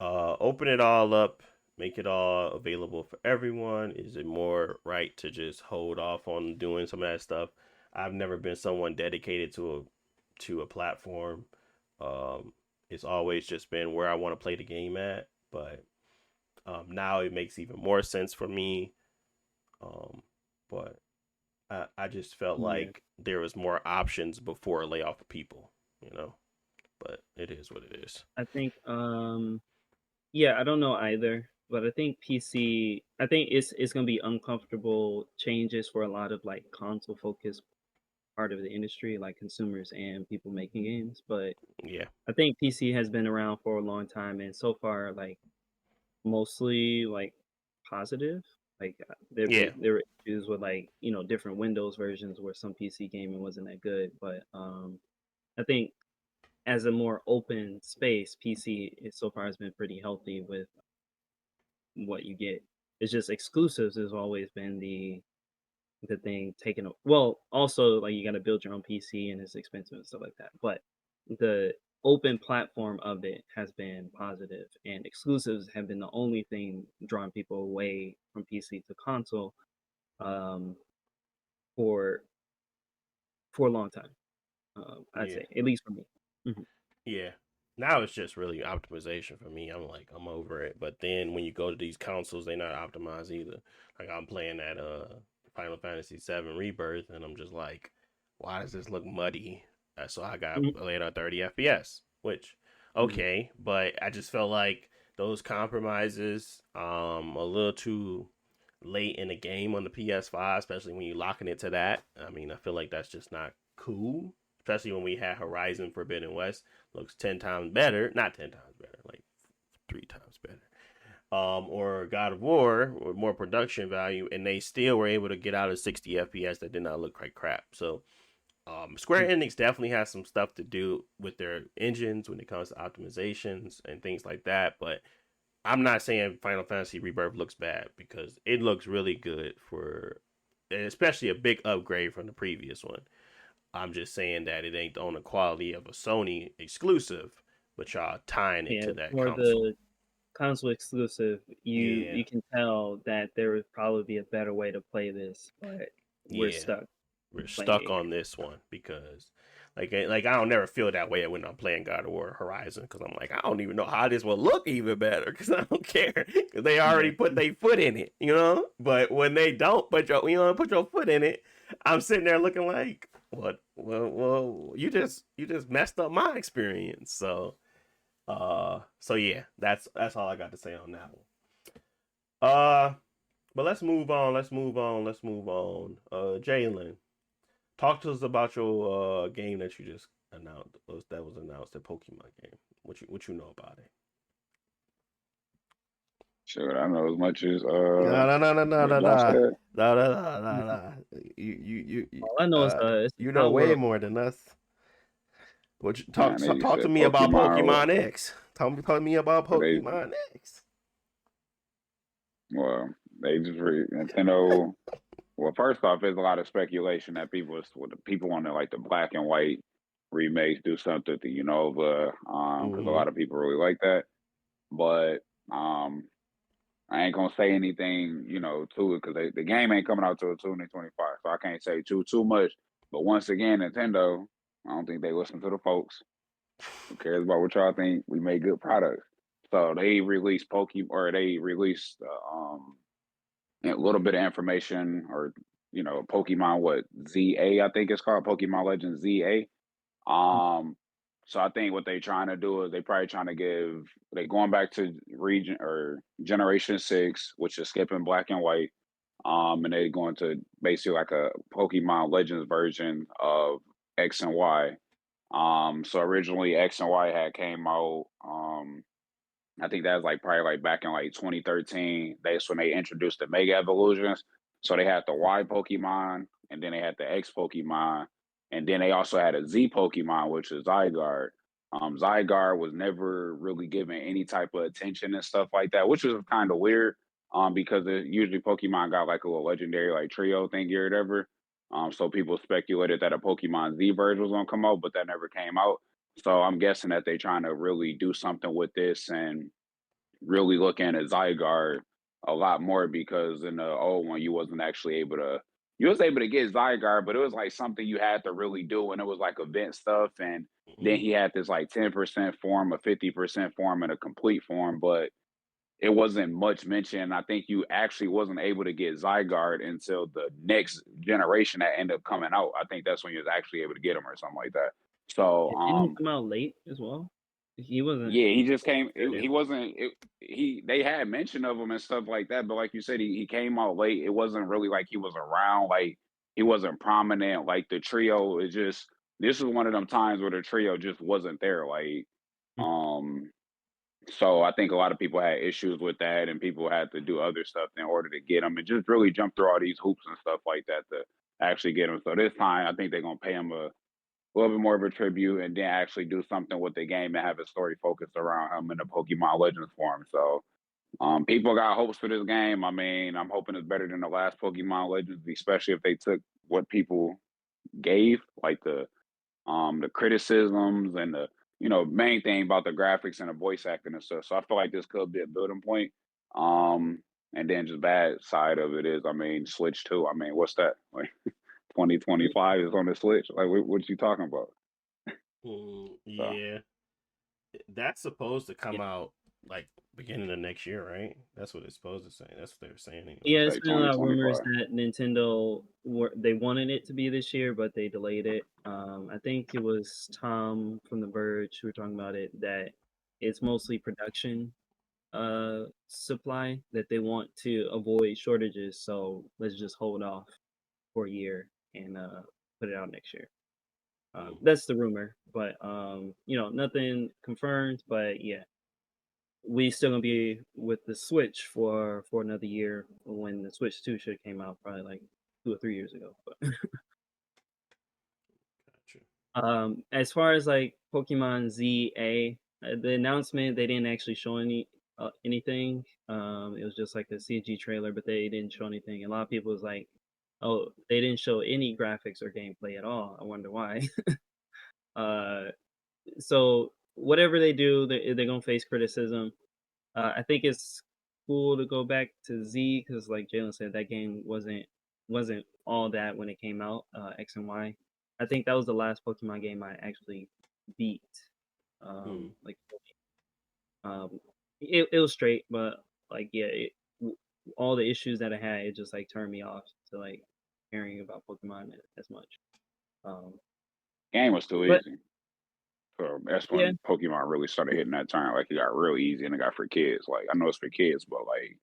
Speaker 2: open it all up, make it all available for everyone? Is it more right to just hold off on doing some of that stuff? I've never been someone dedicated to a platform. Um, it's always just been where I want to play the game at. But now it makes even more sense for me. Um, but I just felt
Speaker 3: Yeah,
Speaker 2: like there was more options before a layoff of people, you know. But it is what it is.
Speaker 3: I think yeah, I don't know either, but I think PC. I think it's gonna be uncomfortable changes for a lot of like console focused part of the industry, like consumers and people making games. But
Speaker 2: Yeah,
Speaker 3: I think PC has been around for a long time, and so far, like mostly like positive. Like
Speaker 2: yeah,
Speaker 3: there were issues with like different Windows versions where some PC gaming wasn't that good, but I think as a more open space, PC is so far has been pretty healthy with what you get. It's just exclusives has always been the thing taken. Well, also like you got to build your own PC and it's expensive and stuff like that. But the open platform of it has been positive, and exclusives have been the only thing drawing people away from PC to console um, for a long time. I'd
Speaker 2: yeah,
Speaker 3: say, at least for me. Mhm.
Speaker 2: yeah. Now it's just really optimization for me. I'm over it. But then when you go to these consoles, they're not optimized either. Like, I'm playing that Final Fantasy VII Rebirth, and I'm just like, why does this look muddy? So I got
Speaker 3: Mhm.
Speaker 2: played on 30 FPS, which
Speaker 3: Mhm.
Speaker 2: okay, but I just felt like those compromises a little too late in the game on the PS5, especially when you're locking it to that. I mean, I feel like that's just not cool, especially when we had Horizon Forbidden West. Looks 10 times better, not 10 times better, like 3 times better. Or God of War with more production value, and they still were able to get out of 60 FPS that did not look like crap. So Square Enix definitely has some stuff to do with their engines when it comes to optimizations and things like that. But I'm not saying Final Fantasy Rebirth looks bad, because it looks really good for, and especially a big upgrade from the previous one. I'm just saying that it ain't on the quality of a Sony exclusive, but y'all tying it to that
Speaker 3: for
Speaker 2: console.
Speaker 3: the console exclusive, you
Speaker 2: Yeah.
Speaker 3: you can tell that there would probably be a better way to play this, but we're
Speaker 2: Yeah.
Speaker 3: stuck.
Speaker 2: We're
Speaker 3: playing
Speaker 2: stuck
Speaker 3: it.
Speaker 2: on this one because, like I don't never feel that way when I'm playing God of War Horizon, because I'm like, I don't even know how this will look even better, because I don't care, because they already put their foot in it, you know. But when they don't put your foot in it, I'm sitting there looking like, what? Well, you just messed up my experience. So yeah, that's all I got to say on that one. But let's move on. Jalen, talk to us about your game that you just announced. That was announced, the Pokemon game. What you know about it?
Speaker 4: Sure, I know as much as
Speaker 2: No.
Speaker 4: what Josh said.
Speaker 2: No. You
Speaker 3: All I know is it's a
Speaker 2: you know
Speaker 3: pro
Speaker 2: way
Speaker 3: world.
Speaker 2: more than us. What you
Speaker 4: Man, they
Speaker 2: talk to
Speaker 4: said
Speaker 2: me about
Speaker 4: Pokemon.
Speaker 2: Pokemon X. Talk to me about
Speaker 4: But they
Speaker 2: Pokemon X.
Speaker 4: well, they just Nintendo. Well, first off, there's a lot of speculation that people want to, like, the black and white remakes, do something to Unova, because a lot of people really like that. But um, I ain't gonna say anything, to it, because the game ain't coming out till 2025, so I can't say too much. But once again, Nintendo, I don't think they listen to the folks. Who cares about what y'all think? We make good products. So they released a little bit of information, or Pokemon, what, ZA, I think it's called, Pokemon Legends ZA. So I think what they're trying to do is they're going back to region or Generation 6, which is skipping black and white. And they're going to basically like a Pokemon Legends version of X and Y. So originally X and Y had came out. I think that was like probably like back in like 2013. That's when they introduced the Mega Evolutions. So they had the Y Pokemon, and then they had the X Pokemon, and then they also had a Z Pokemon, which is Zygarde. Zygarde was never really given any type of attention and stuff like that, which was kind of weird. Because usually Pokemon got like a little legendary like trio thingy or whatever. So people speculated that a Pokemon Z version was gonna come out, but that never came out. So I'm guessing that they're trying to really do something with this and really looking at Zygarde a lot more, because in the old one you was able to get Zygarde, but it was like something you had to really do, and it was like event stuff. And then he had this like 10% form, a 50% form, and a complete form, but it wasn't much mentioned. I think you actually wasn't able to get Zygarde until the next generation that ended up coming out. I think that's when you was actually able to get him or something like that. So
Speaker 3: Didn't he come out late as well? He wasn't.
Speaker 4: yeah, he just came.
Speaker 3: Good.
Speaker 4: He wasn't. They had mention of him and stuff like that, but like you said, he came out late. It wasn't really like he was around. Like, he wasn't prominent. Like, the trio is just. This is one of them times where the trio just wasn't there. Like, um, so I think a lot of people had issues with that, and people had to do other stuff in order to get him, and just really jump through all these hoops and stuff like that to actually get him. So this time, I think they're gonna pay him a little bit more of a tribute, and then actually do something with the game and have a story focused around him in the Pokemon Legends form. So people got hopes for this game. I mean, I'm hoping it's better than the last Pokemon Legends, especially if they took what people gave, like the criticisms and the main thing about the graphics and the voice acting and stuff. So I feel like this could be a building point. And then just bad side of it is, I mean, Switch 2. I mean, what's that? Like, 2025 is on the Switch. Like, what you talking about? So,
Speaker 2: Yeah, that's supposed to come
Speaker 3: Yeah.
Speaker 2: out like beginning of next year, right? That's what it's supposed to say. That's what they're saying. Anyway.
Speaker 3: Yeah, it's
Speaker 4: like
Speaker 3: been a lot of rumors
Speaker 4: 2025.
Speaker 3: that Nintendo they wanted it to be this year, but they delayed it. I think it was Tom from The Verge who were talking about it, that it's mostly production supply that they want to avoid shortages. So let's just hold off for a year and put it out next year. That's the rumor, but nothing confirmed. But yeah, we still gonna be with the Switch for another year when the Switch 2 should have came out probably like 2 or 3 years ago. But as far as like Pokemon ZA, the announcement they didn't actually show anything. It was just like a CG trailer, but they didn't show anything. A lot of people was like, "Oh, they didn't show any graphics or gameplay at all. I wonder why." So whatever they do, they're gonna face criticism. I think it's cool to go back to Z because, like Jalen said, that game wasn't all that when it came out. X and Y. I think that was the last Pokemon game I actually beat. Like, it was straight, but like, yeah, all the issues that I had, it just like turned me off to like caring about Pokemon as much.
Speaker 4: Game was too
Speaker 3: But
Speaker 4: easy. So that's
Speaker 3: yeah,
Speaker 4: when Pokemon really started hitting that turn. Like it got real easy and it got for kids. Like I know it's for kids, but like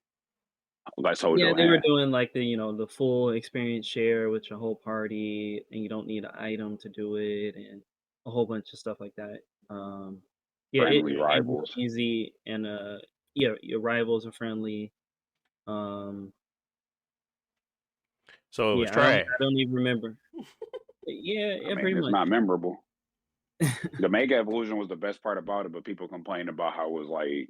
Speaker 4: I told
Speaker 3: yeah,
Speaker 4: your
Speaker 3: they were
Speaker 4: hand.
Speaker 3: doing like the full experience share with your whole party, and you don't need an item to do it, and a whole bunch of stuff like that. Yeah,
Speaker 4: Friendly
Speaker 3: it was
Speaker 4: rivals.
Speaker 3: easy, and yeah, your rivals are friendly. Um,
Speaker 2: So it was
Speaker 3: yeah, I
Speaker 2: trash.
Speaker 3: don't even remember. Yeah,
Speaker 4: I
Speaker 3: yeah,
Speaker 4: mean,
Speaker 3: pretty
Speaker 4: it's
Speaker 3: much.
Speaker 4: not memorable. The Mega Evolution was the best part about it, but people complained about how it was like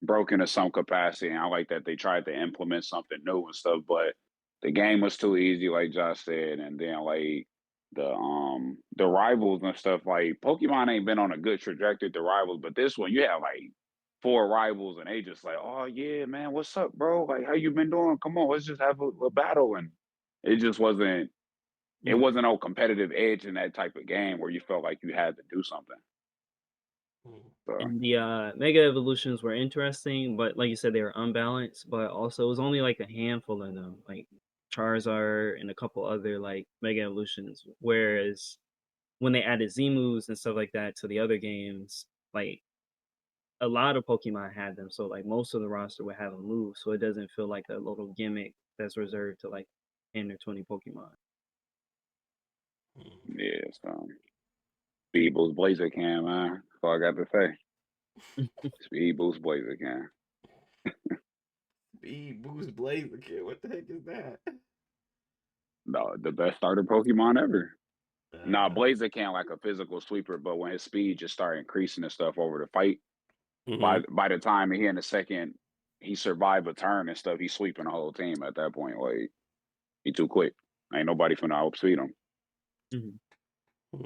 Speaker 4: broken to some capacity. And I like that they tried to implement something new and stuff, but the game was too easy, like Josh said. And then like the rivals and stuff, like Pokemon ain't been on a good trajectory to rivals, but this one you have like 4 rivals and they just like, oh yeah, man, what's up, bro? Like how you been doing? Come on, let's just have a battle. And it just wasn't it
Speaker 3: Mm.
Speaker 4: wasn't no competitive edge in that type of game where you felt like you had to do something. So
Speaker 3: And the Mega Evolutions were interesting, but like you said, they were unbalanced. But also, it was only like a handful of them, like Charizard and a couple other like Mega Evolutions. Whereas when they added Z moves and stuff like that to the other games, like a lot of Pokemon had them. So like most of the roster would have them move, so it doesn't feel like a little gimmick that's reserved to like 10 or 20 Pokemon.
Speaker 4: yeah, so Speed Boost Blaziken, man. That's all I got to say. Speed Boost Blaziken.
Speaker 2: Speed Boost Blaziken. What the heck is that?
Speaker 4: No, the best starter Pokemon ever. Nah,
Speaker 2: Uh,
Speaker 4: Blaziken like a physical sweeper, but when his speed just started increasing and stuff over the fight,
Speaker 2: mm-hmm.
Speaker 4: by the time he in the second he survived a turn and stuff, he's sweeping the whole team at that point. Like he too quick. Ain't nobody finna outspeed him.
Speaker 3: Mm-hmm.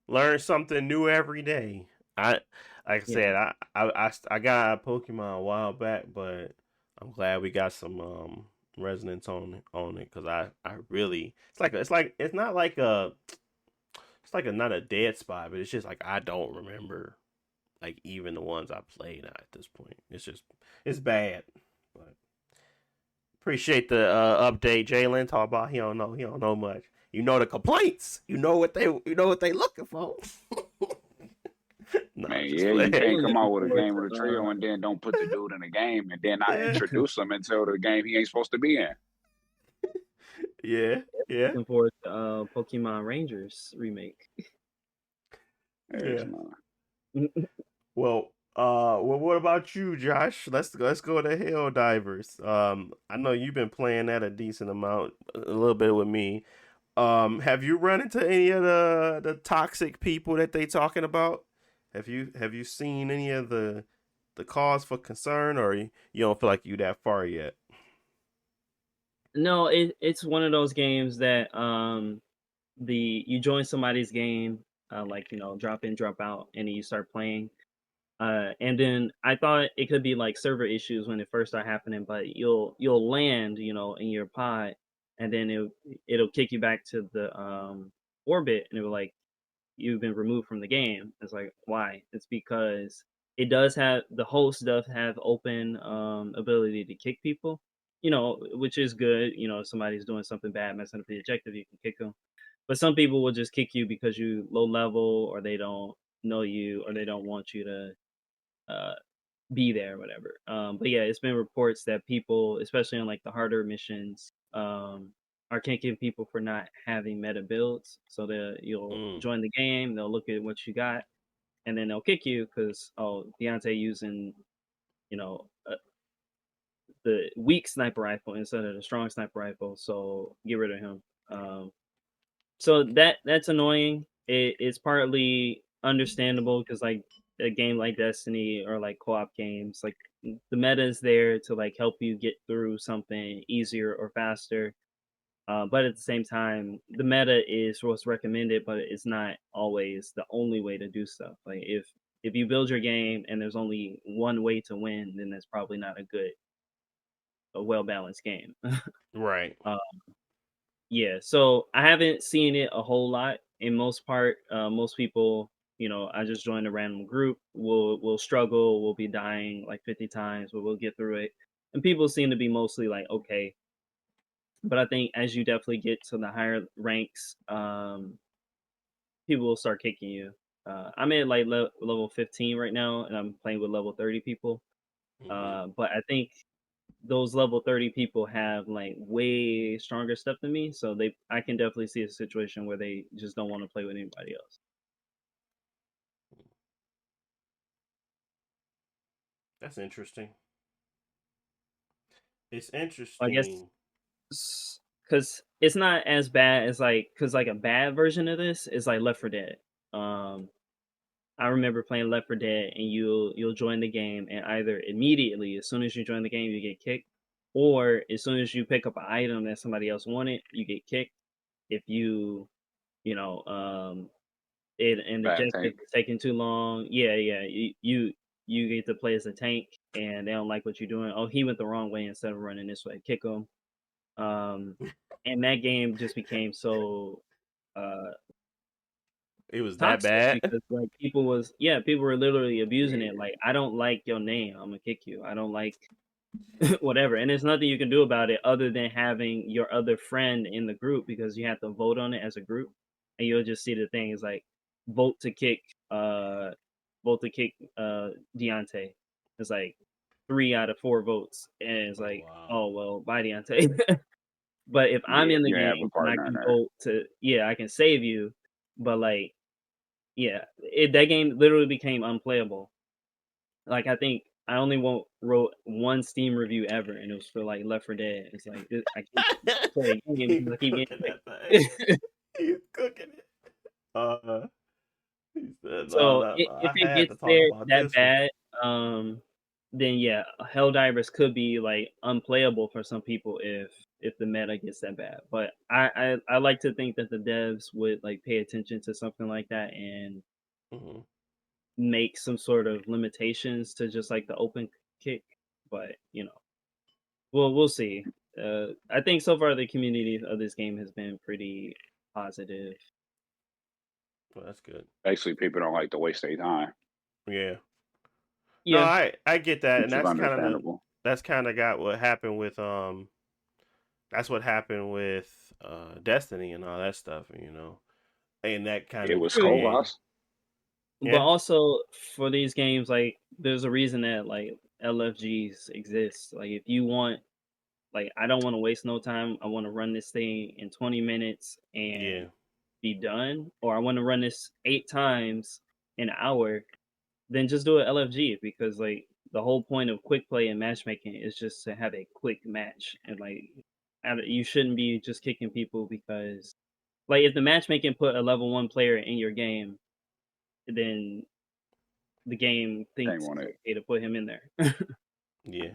Speaker 2: Learn something new every day. Like I said,
Speaker 3: Yeah.
Speaker 2: I got a Pokemon a while back, but I'm glad we got some resonance on it because I really it's not like a not a dead spot, but it's just like I don't remember like even the ones I played at this point. It's bad, but appreciate the update, Jalen. Talk about he don't know much. You know the complaints. You know what they looking for. No,
Speaker 4: Man,
Speaker 2: just
Speaker 4: yeah, you
Speaker 2: play.
Speaker 4: can't come out
Speaker 3: Looking
Speaker 4: with a
Speaker 3: forward
Speaker 4: game with a
Speaker 3: to
Speaker 4: trio and then don't put the dude in the game and then not
Speaker 2: Yeah,
Speaker 4: introduce him until the game he ain't supposed to be in.
Speaker 2: yeah, yeah,
Speaker 3: looking forward to Pokemon Rangers remake.
Speaker 4: There's
Speaker 2: yeah.
Speaker 3: Yeah,
Speaker 2: Well, what about you, Josh? Let's go to Helldivers. I know you've been playing that a decent amount, a little bit with me. Have you run into any of the toxic people that they talking about? Have you seen any of the cause for concern, or you don't feel like you that far yet?
Speaker 3: no, it's one of those games that you join somebody's game, like drop in, drop out, and then you start playing. And then I thought it could be like server issues when it first started happening, but you'll land, in your pod, and then it'll kick you back to the orbit, and it will like you've been removed from the game. It's like why? It's because the host does have open ability to kick people, which is good. If somebody's doing something bad, messing up the objective, you can kick them. But some people will just kick you because you low level, or they don't know you, or they don't want you to be there or whatever. But yeah, it's been reports that people, especially on like the harder missions, are kicking people for not having meta builds. So that you'll join the game, they'll look at what you got, and then they'll kick you because Deontay using you know the weak sniper rifle instead of the strong sniper rifle. So get rid of him. So that's annoying. It's partly understandable because like a game like Destiny or like co-op games, like the meta is there to like help you get through something easier or faster. But at the same time, the meta is what's recommended, but it's not always the only way to do stuff. Like if you build your game and there's only one way to win, then that's probably not a well balanced game.
Speaker 2: Right.
Speaker 3: Yeah, so I haven't seen it a whole lot. In most part, most people, I just joined a random group. We'll struggle. We'll be dying like 50 times, but we'll get through it. And people seem to be mostly like okay. But I think as you definitely get to the higher ranks, people will start kicking you. I'm at like level 15 right now, and I'm playing with level 30 people. But I think those level 30 people have like way stronger stuff than me, so I can definitely see a situation where they just don't want to play with anybody else.
Speaker 2: That's interesting. It's
Speaker 3: I
Speaker 2: interesting.
Speaker 3: guess because it's not as bad as because like a bad version of this is like Left 4 Dead. I remember playing Left 4 Dead, and you'll join the game, and either immediately, as soon as you join the game, you get kicked, or as soon as you pick up an item that somebody else wanted, you get kicked. If you know, and the
Speaker 4: Bad
Speaker 3: objective
Speaker 4: tank.
Speaker 3: is taking too long, yeah, you get to play as a tank, and they don't like what you're doing. Oh, he went the wrong way instead of running this way. Kick him. And that game just became so
Speaker 2: it was that
Speaker 3: toxic
Speaker 2: bad
Speaker 3: because like people were literally abusing it. Like, I don't like your name, I'm gonna kick you. I don't like whatever, and there's nothing you can do about it other than having your other friend in the group, because you have to vote on it as a group, and you'll just see the thing is like vote to kick Deontay. It's like 3 out of 4 votes, and it's like,
Speaker 2: wow.
Speaker 3: oh well, bye Deontay. But if I'm
Speaker 4: Yeah,
Speaker 3: in the
Speaker 4: you have a
Speaker 3: game and I
Speaker 4: partner in
Speaker 3: can
Speaker 4: there.
Speaker 3: vote I can save you, but like that game literally became unplayable. Like, I think I only wrote one Steam review ever, and it was for like Left 4 Dead. It's like I can't play a game because I keep getting
Speaker 2: thing. He's cooking it. He said,
Speaker 3: So
Speaker 2: no,
Speaker 3: if
Speaker 2: I
Speaker 3: it
Speaker 2: had to
Speaker 3: gets
Speaker 2: talk
Speaker 3: there
Speaker 2: about
Speaker 3: that
Speaker 2: this one.
Speaker 3: bad, then yeah, Helldivers could be like unplayable for some people if the meta gets that bad. But I like to think that the devs would like pay attention to something like that and make some sort of limitations to just like the open kick. But we'll see. I think so far the community of this game has been pretty positive.
Speaker 2: Well, that's good.
Speaker 4: Basically, people don't like to waste their time,
Speaker 2: Yeah.
Speaker 3: Yeah.
Speaker 2: No, I get that, and
Speaker 4: which is
Speaker 2: that's
Speaker 4: understandable.
Speaker 2: kind of got what happened with that's what happened with Destiny and all that stuff, and that kind
Speaker 4: It
Speaker 2: of
Speaker 4: was
Speaker 3: True.
Speaker 2: created.
Speaker 4: Skolas.
Speaker 3: But
Speaker 2: Yeah.
Speaker 3: also for these games, like there's a reason that like LFGs exist. Like if you want, like I don't want to waste no time. I want to run this thing in 20 minutes and be done, or I want to run this 8 times in an hour. Then just do an LFG, because like the whole point of quick play and matchmaking is just to have a quick match, and like you shouldn't be just kicking people because like if the matchmaking put a level 1 player in your game, then the game
Speaker 4: Game
Speaker 3: thinks
Speaker 4: on
Speaker 3: it's
Speaker 4: it.
Speaker 3: okay to put him in there.
Speaker 2: Yeah.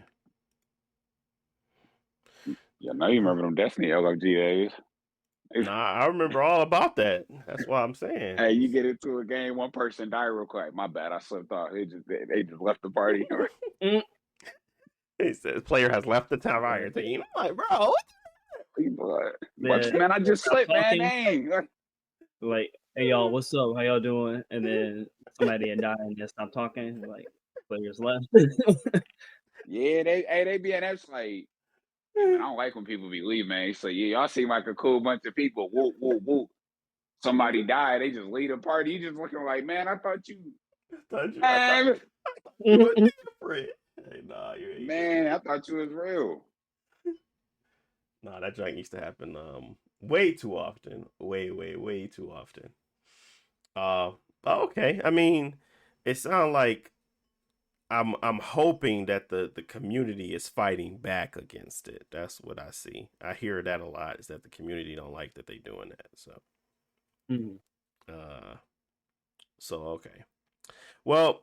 Speaker 4: Yeah, now you remember them Destiny LFG days.
Speaker 2: Nah, I remember all about that. That's what I'm saying.
Speaker 4: Hey, you get into a game, one person die real quick. My bad, I slipped off. They just left the party.
Speaker 2: He says player has left the town by your team. I'm like, bro,
Speaker 4: Man, I just slipped, man.
Speaker 3: Talking,
Speaker 4: Dang.
Speaker 3: like, hey y'all, what's up? How y'all doing? And then somebody had died and just stopped talking. Like, players left.
Speaker 4: Yeah, they be in that's like, man, I don't like when people be leaving, man. So yeah, y'all seem like a cool bunch of people. Whoop, whoop, whoop. Somebody died, they just leave the party. You just looking like, man, I thought you
Speaker 2: I thought
Speaker 4: Man,
Speaker 2: you were different. Hey, nah, you ain't
Speaker 4: man, I thought you was real.
Speaker 2: Nah, that drink used to happen way too often. Way too often. Uh okay. I mean, it sounds like I'm hoping that the community is fighting back against it. That's what I see. I hear that a lot is that the community don't like that they doing that. So
Speaker 3: Mhm.
Speaker 2: uh okay. Well,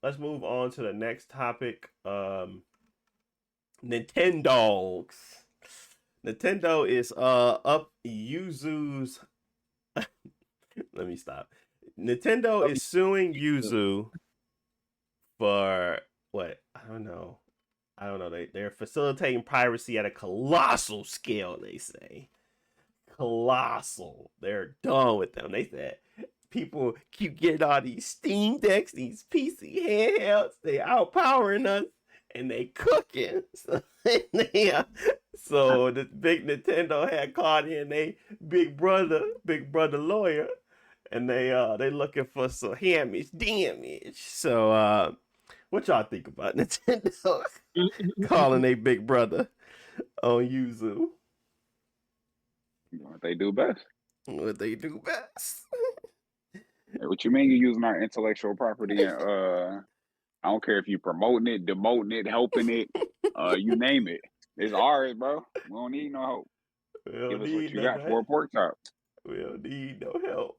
Speaker 2: let's move on to the next topic. Nintendogs. Nintendo is up Yuzu's let me stop. Nintendo is suing Yuzu for what? I don't know. They're facilitating piracy at a colossal scale, they say. Colossal. They're done with them. They said people keep getting all these Steam Decks, these PC handhelds. They outpowering us and they cooking. So the big Nintendo had caught in a big brother lawyer, and they looking for some damage. So what y'all think about Nintendo calling a big brother on Yuzu?
Speaker 4: What they do best.
Speaker 2: What they do best.
Speaker 4: Hey, what you mean you're using our intellectual property and I don't care if you promoting it, demoting it, helping it, you name it. It's ours, bro. We don't need no help.
Speaker 2: We
Speaker 4: Give
Speaker 2: don't
Speaker 4: us what
Speaker 2: need
Speaker 4: you
Speaker 2: no
Speaker 4: got for a
Speaker 2: help.
Speaker 4: pork chop.
Speaker 2: We don't need no help.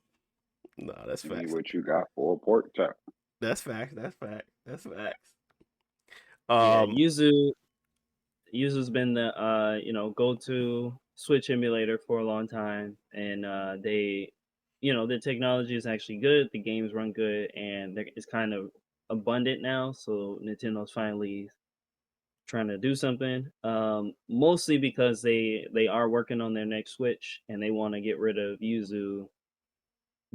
Speaker 2: Nah, that's
Speaker 4: Give me
Speaker 2: facts.
Speaker 4: what you got for a pork chop.
Speaker 2: That's facts. That's facts. That's facts.
Speaker 3: Yeah,
Speaker 2: Um,
Speaker 3: Yuzu's been the go-to Switch emulator for a long time, and they, the technology is actually good. The games run good, and it's kind of abundant now. So Nintendo's finally trying to do something. Mostly because they are working on their next Switch, and they want to get rid of Yuzu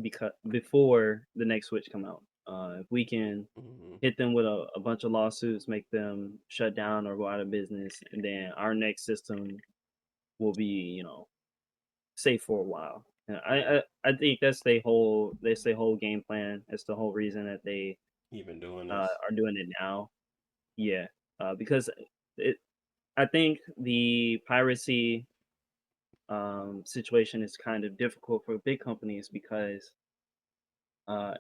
Speaker 3: because before the next Switch come out. If we can
Speaker 2: mhm.
Speaker 3: hit them with a bunch of lawsuits, make them shut down or go out of business, and then our next system will be, safe for a while. And I think that's their whole game plan. That's the whole reason that they
Speaker 2: Even doing this.
Speaker 3: are doing it now. Yeah, because it I think the piracy situation is kind of difficult for big companies because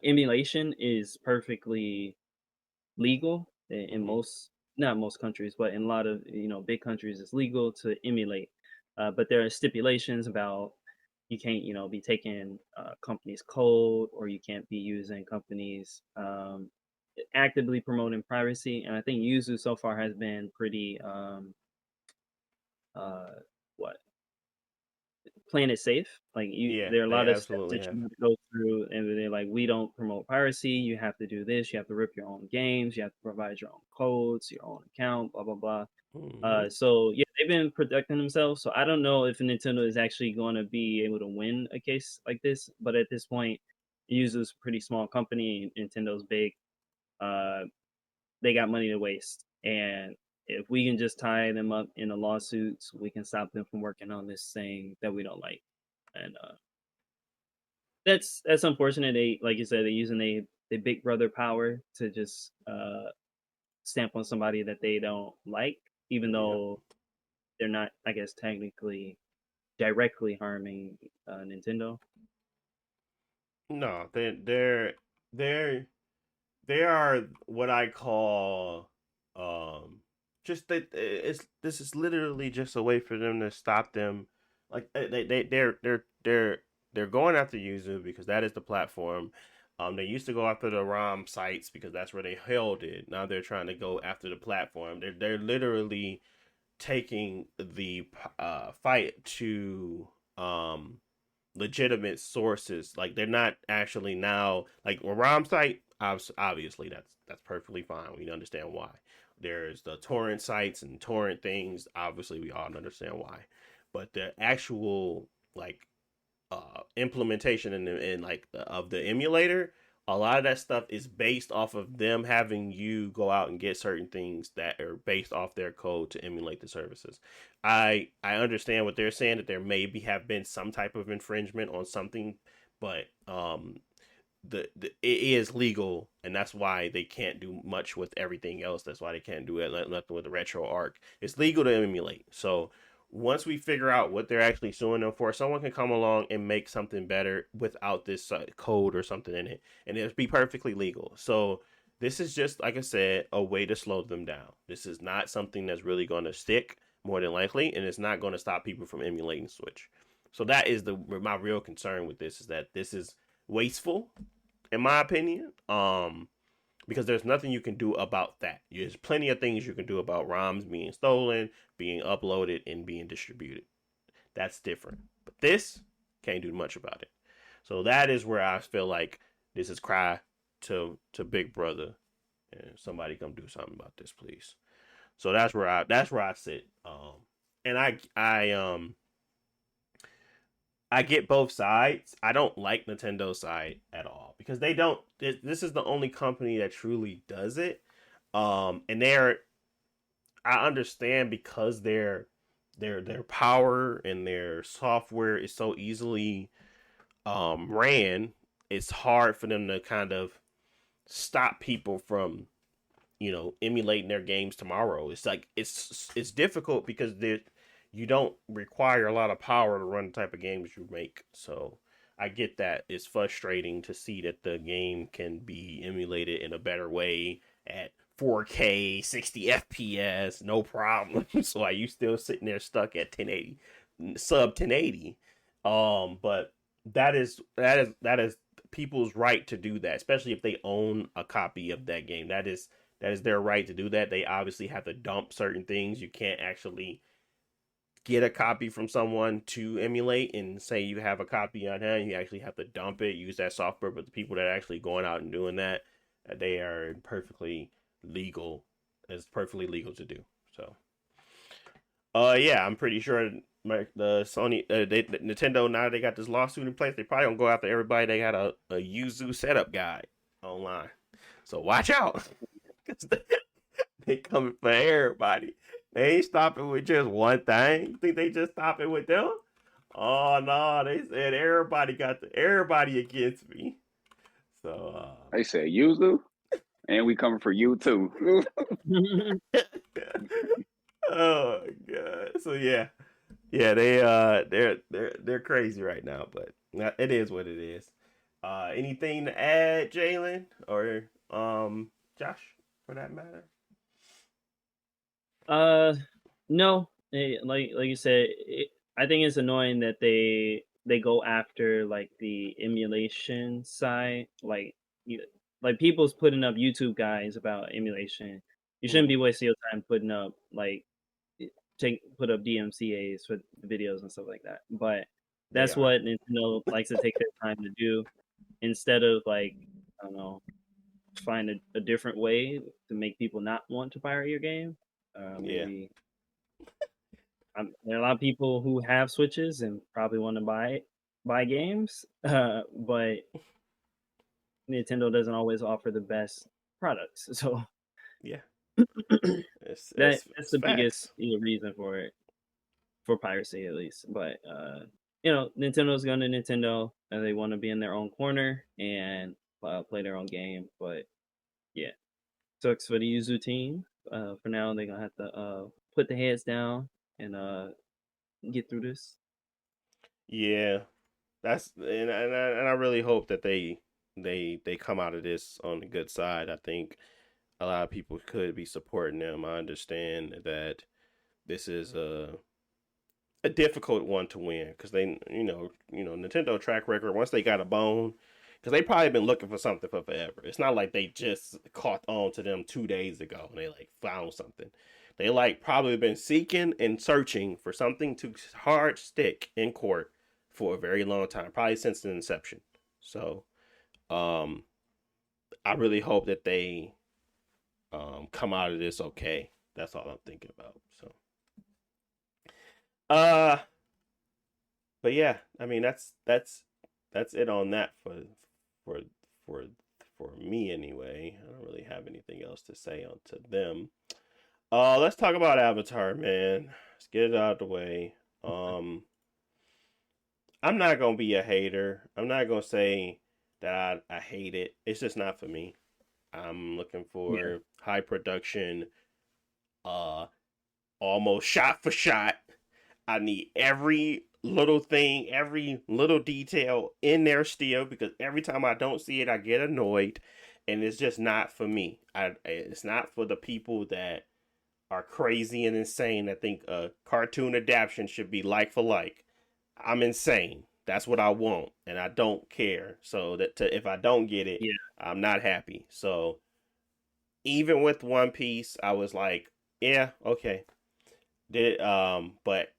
Speaker 3: emulation is perfectly legal in
Speaker 2: Mhm.
Speaker 3: most, not most countries, but in a lot of big countries it's legal to emulate, but there are stipulations about you can't be taking companies code, or you can't be using companies actively promoting piracy. And I think Yuzu so far has been pretty uh what playing it safe. Like
Speaker 2: Yeah,
Speaker 3: there are a
Speaker 2: they
Speaker 3: lot of steps
Speaker 2: absolutely
Speaker 3: that
Speaker 2: have.
Speaker 3: you have to go through, and they're like, we don't promote piracy. You have to do this. You have to rip your own games. You have to provide your own codes, your own account, blah blah blah.
Speaker 2: Mhm.
Speaker 3: So yeah, they've been protecting themselves. So I don't know if Nintendo is actually going to be able to win a case like this. But at this point, Yuzu's a pretty small company. Nintendo's big. Uh, they got money to waste, and if we can just tie them up in the lawsuits, we can stop them from working on this thing that we don't like. And that's unfortunate. They, like you said, they're using the big brother power to just stamp on somebody that they don't like, even
Speaker 2: Yep.
Speaker 3: though they're not, I guess, technically directly harming Nintendo.
Speaker 2: No, they're they are what I call just that it's this is literally just a way for them to stop them. Like they're going after Yuzu because that is the platform. They used to go after the ROM sites because that's where they held it. Now they're trying to go after the platform. They're literally taking the fight to legitimate sources. Like they're not actually now like a ROM site. Obviously, that's perfectly fine. We understand why. There's the torrent sites and torrent things. Obviously, we all understand why. But the actual like implementation and like of the emulator, a lot of that stuff is based off of them having you go out and get certain things that are based off their code to emulate the services. I understand what they're saying, that there maybe have been some type of infringement on something, but it is legal, and that's why they can't do much with everything else. That's why they can't do it nothing with the retro arc. It's legal to emulate. So once we figure out what they're actually suing them for, someone can come along and make something better without this code or something in it, and it'll be perfectly legal. So this is just, like I said, a way to slow them down. This is not something that's really going to stick, more than likely, and it's not going to stop people from emulating Switch. So that is my real concern with this, is that this is wasteful, in my opinion, because there's nothing you can do about that. There's plenty of things you can do about ROMs being stolen, being uploaded, and being distributed. That's different. But this, can't do much about it. So that is where I feel like this is cry to Big Brother, and somebody come do something about this, please. So that's where I sit. And I get both sides. I don't like Nintendo's side at all, because they don't. This is the only company that truly does it. And I understand, because their power and their software is so easily ran. It's hard for them to kind of stop people from, emulating their games tomorrow. It's like it's difficult, because you don't require a lot of power to run the type of games you make. So I get that. It's frustrating to see that the game can be emulated in a better way at 4K, 60 FPS, no problem. So why you still sitting there stuck at 1080, sub 1080? But that is people's right to do that, especially if they own a copy of that game. That is their right to do that. They obviously have to dump certain things. You can't actually get a copy from someone to emulate and say you have a copy on hand. You actually have to dump it, use that software. But the people that are actually going out and doing that, they are perfectly legal. It's perfectly legal to do. So, yeah, I'm pretty sure the Sony, Nintendo, now they got this lawsuit in place. They probably don't go after everybody. They got a Yuzu setup guide online, so watch out. They coming for everybody. They ain't stopping with just one thing. You think they just stopping with them? Oh no, they said everybody against me. So
Speaker 4: they said Yuzu, and we coming for you too.
Speaker 2: Oh god. So yeah, they're crazy right now, but it is what it is. Anything to add, Jalen, or Josh, for that matter?
Speaker 3: No. Like you said, I think it's annoying that they go after like the emulation side. Like people's putting up YouTube guides about emulation. You shouldn't be wasting your time putting up put up DMCA's for videos and stuff like that. But that's what Nintendo likes to take their time to do, instead of I don't know, find a different way to make people not want to pirate your game. Maybe there are a lot of people who have Switches and probably want to buy games, but Nintendo doesn't always offer the best products. So
Speaker 2: yeah,
Speaker 3: that's the biggest biggest reason for piracy, at least. But Nintendo's going to Nintendo, and they want to be in their own corner and play their own game. But yeah, sucks for the Yuzu team. For now, they're gonna have to put the heads down and get through this.
Speaker 2: Yeah, and I really hope that they come out of this on the good side. I think a lot of people could be supporting them. I understand that this is a difficult one to win, because they Nintendo track record, once they got a bone, because they probably been looking for something for forever. It's not like they just caught on to them 2 days ago and they found something. They probably been seeking and searching for something to hard stick in court for a very long time, probably since the inception. So, I really hope that they come out of this okay. That's all I'm thinking about. So, but yeah, I mean that's it on that for me anyway. I don't really have anything else to say onto them. Let's talk about Avatar, man. Let's get it out of the way. I'm not gonna be a hater. I'm not gonna say that I hate it. It's just not for me. I'm looking
Speaker 3: Yeah.
Speaker 2: for high production, uh, almost shot for shot. I need every little thing, every little detail in there still, because every time I don't see it, I get annoyed, and it's just not for me. It's not for the people that are crazy and insane. I think a cartoon adaptation should be like for like. I'm insane. That's what I want, and I don't care. So if I don't get it,
Speaker 3: Yeah.
Speaker 2: I'm not happy. So even with One Piece, I was like, yeah, okay. But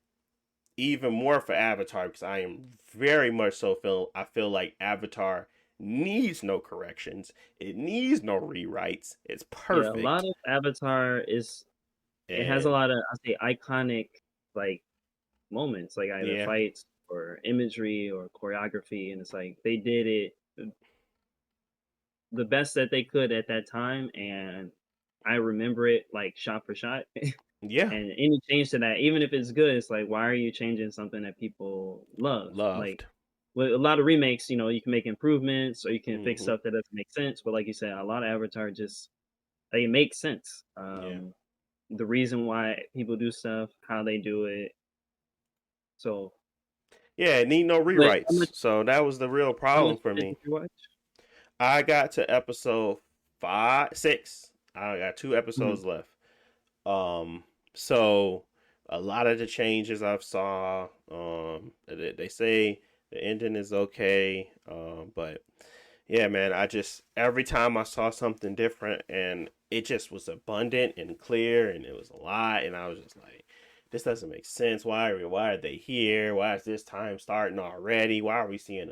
Speaker 2: even more for Avatar, because I am very much so I feel like Avatar needs no corrections. It needs no rewrites. It's
Speaker 3: Yeah, a lot
Speaker 2: perfect.
Speaker 3: of Avatar it has a
Speaker 2: And
Speaker 3: lot of, I say, iconic like moments, like either
Speaker 2: yeah,
Speaker 3: fights or imagery or choreography, and it's like they did it the best that they could at that time, and I remember it like shot for shot.
Speaker 2: yeah,
Speaker 3: And any change to that, even if it's good, it's like, why are you changing something that people love? Like
Speaker 2: loved.
Speaker 3: with a lot of remakes, you can make improvements or you can fix
Speaker 2: Hmm.
Speaker 3: stuff that doesn't make sense. But like you said, a lot of Avatar just they make sense.
Speaker 2: Yeah.
Speaker 3: The reason why people do stuff, how they do it. So,
Speaker 2: Yeah, it need no
Speaker 3: but
Speaker 2: rewrites. So that was the real
Speaker 3: how much
Speaker 2: problem for
Speaker 3: did
Speaker 2: me.
Speaker 3: you watch?
Speaker 2: I got to episode 6. I got 2
Speaker 3: Mhm.
Speaker 2: episodes left. So a lot of the changes I've saw, they say the ending is okay. But yeah, man, I just every time I saw something different and it just was abundant and clear and it was a lot, and I was just like, this doesn't make sense. Why are they here? Why is this time starting already? Why are we seeing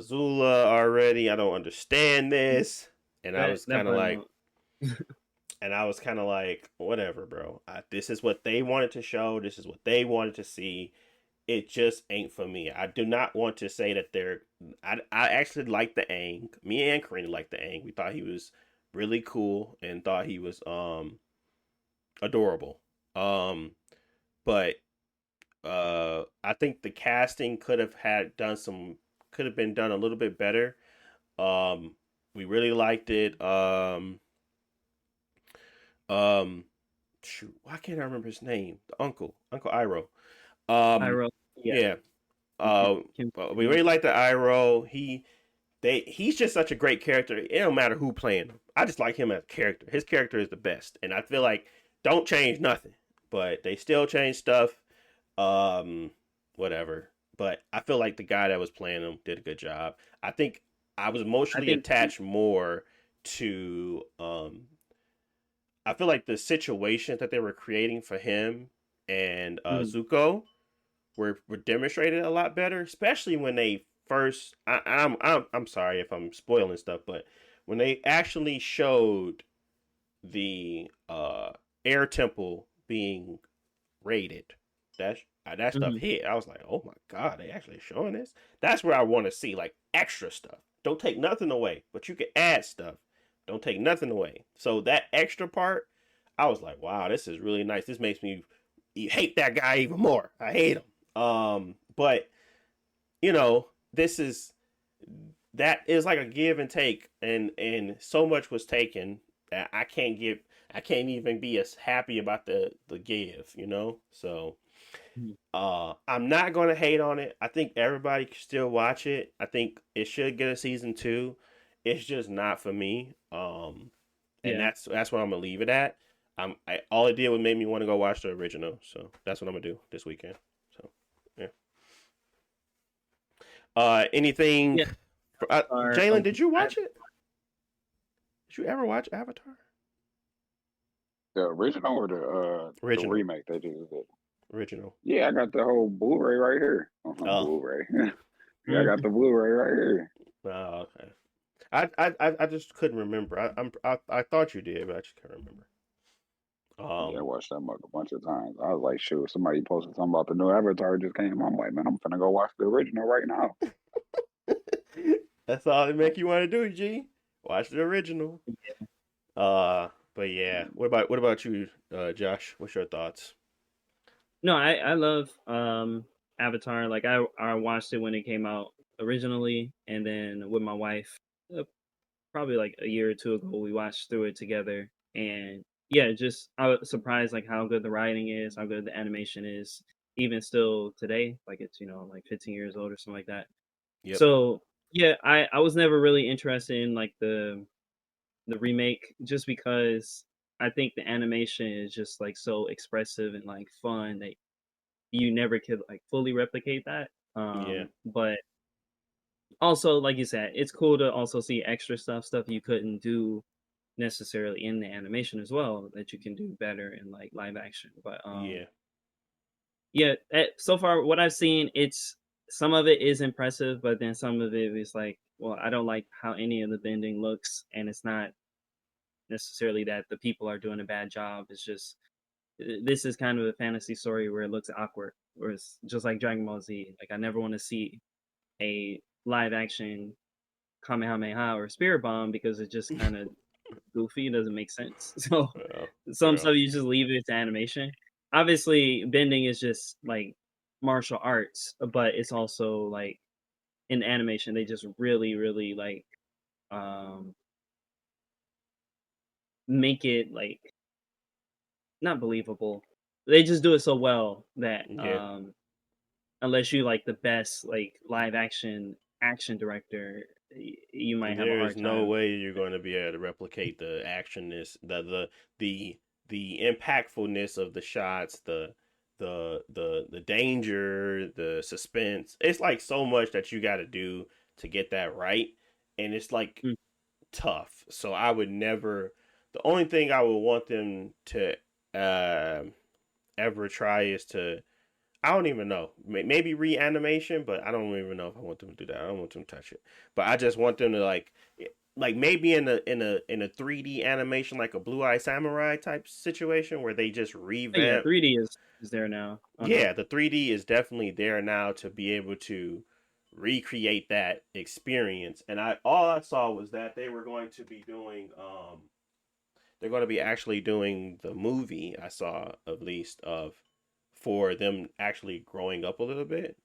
Speaker 2: Zula already? I don't understand this. And I was
Speaker 3: That
Speaker 2: kind of
Speaker 3: part
Speaker 2: like,
Speaker 3: alone.
Speaker 2: whatever, bro. This is what they wanted to show. This is what they wanted to see. It just ain't for me. I do not want to say that they're. I actually like the Aang. Me and Karina liked the Aang. We thought he was really cool and thought he was adorable. Um, but I think the casting could have been done a little bit better. We really liked it. Um, shoot, why can't I remember his name? The Uncle Iroh. Um,
Speaker 3: Pyro, yeah,
Speaker 2: yeah.
Speaker 3: Kim,
Speaker 2: Uh,
Speaker 3: Kim,
Speaker 2: we really like the Iroh. He's just such a great character. It don't matter who playing him. I just like him as a character. His character is the best, and I feel like don't change nothing, but they still change stuff. Um, Whatever. But I feel like the guy that was playing him did a good job. I think I was
Speaker 3: I
Speaker 2: emotionally
Speaker 3: think,
Speaker 2: attached more to I feel like the situations that they were creating for him and
Speaker 3: mhm,
Speaker 2: Zuko were demonstrated a lot better, especially when they first. I'm sorry if I'm spoiling stuff, but when they actually showed the air temple being raided, that stuff
Speaker 3: mhm,
Speaker 2: hit. I was like, oh my god, they actually showing this. That's where I want to see like extra stuff. Don't take nothing away, but you can add stuff. Don't take nothing away. So that extra part, I was like, wow, this is really nice. This makes me hate that guy even more. I hate him. But you know, this is that is like a give and take, and so much was taken that I can't even be as happy about the give, So
Speaker 3: mhm.
Speaker 2: I'm not gonna hate on it. I think everybody can still watch it. I think it should get a season 2. It's just not for me. And
Speaker 3: Yeah,
Speaker 2: that's what I'm gonna leave it at. All it did was make me want to go watch the original, so that's what I'm gonna do this weekend. So yeah. Anything?
Speaker 3: yeah. Are
Speaker 2: Jalen, did you watch it? Did you ever watch Avatar?
Speaker 4: The original or the
Speaker 2: Original,
Speaker 4: remake they just did?
Speaker 2: original.
Speaker 4: Yeah, I got the whole Blu-ray right here.
Speaker 2: Oh,
Speaker 4: Blu-ray. Yeah, I got
Speaker 3: Mhm.
Speaker 4: the Blu-ray right here.
Speaker 2: oh, okay. I just couldn't remember. I thought you did, but I just can't remember.
Speaker 4: Yeah, I
Speaker 2: Um,
Speaker 4: watched that mug a bunch of times. I was like, shoot, somebody posted something about the new Avatar just came. I'm like, man, I'm finna go watch the original right now.
Speaker 2: that's all it make you want to do, G. Watch the original. Uh, but yeah. What about you, Josh? What's your thoughts?
Speaker 3: No, I love Avatar. Like I watched it when it came out originally, and then with my wife, uh, probably like a year or two ago, we watched through it together. And yeah, just I was surprised like how good the writing is, how good the animation is, even still today. Like it's like 15 years old or something like that.
Speaker 2: Yep.
Speaker 3: So yeah, I was never really interested in like the remake just because I think the animation is just like so expressive and like fun that you never could like fully replicate that.
Speaker 2: Yeah.
Speaker 3: But also, like you said, it's cool to also see extra stuff you couldn't do necessarily in the animation as well that you can do better in like live action. But
Speaker 2: Yeah.
Speaker 3: yeah, so far what I've seen, it's some of it is impressive, but then some of it is like, well, I don't like how any of the bending looks, and it's not necessarily that the people are doing a bad job. It's just this is kind of a fantasy story where it looks awkward, where it's just like Dragon Ball Z. Like I never want to see a live action Kamehameha or Spirit Bomb because it just kind of goofy. It doesn't make sense. So
Speaker 2: Well,
Speaker 3: some
Speaker 2: well,
Speaker 3: stuff you just leave it to animation. Obviously, bending is just like martial arts, but it's also like in animation they just really, really like um make it like not believable. They just do it so well that
Speaker 2: yeah.
Speaker 3: unless you like the best like live action director, you might have a
Speaker 2: There is
Speaker 3: hard
Speaker 2: no
Speaker 3: time.
Speaker 2: way you're going to be able to replicate the actionness, the impactfulness of the shots, the danger, the suspense. It's like so much that you got to do to get that right, and it's like
Speaker 3: Mm,
Speaker 2: tough. So I would never. The only thing I would want them to uh, ever try is to, I don't even know. Maybe reanimation, but I don't even know if I want them to do that. I don't want them to touch it. But I just want them to like maybe in a 3D animation, like a Blue Eye Samurai type situation where they just
Speaker 3: oh yeah,
Speaker 2: revamp.
Speaker 3: 3D is there now.
Speaker 2: Yeah, the 3D is definitely there now to be able to recreate that experience. And I all I saw was that they were going to be doing they're going to be actually doing the movie I saw at least of for them actually growing up a little bit,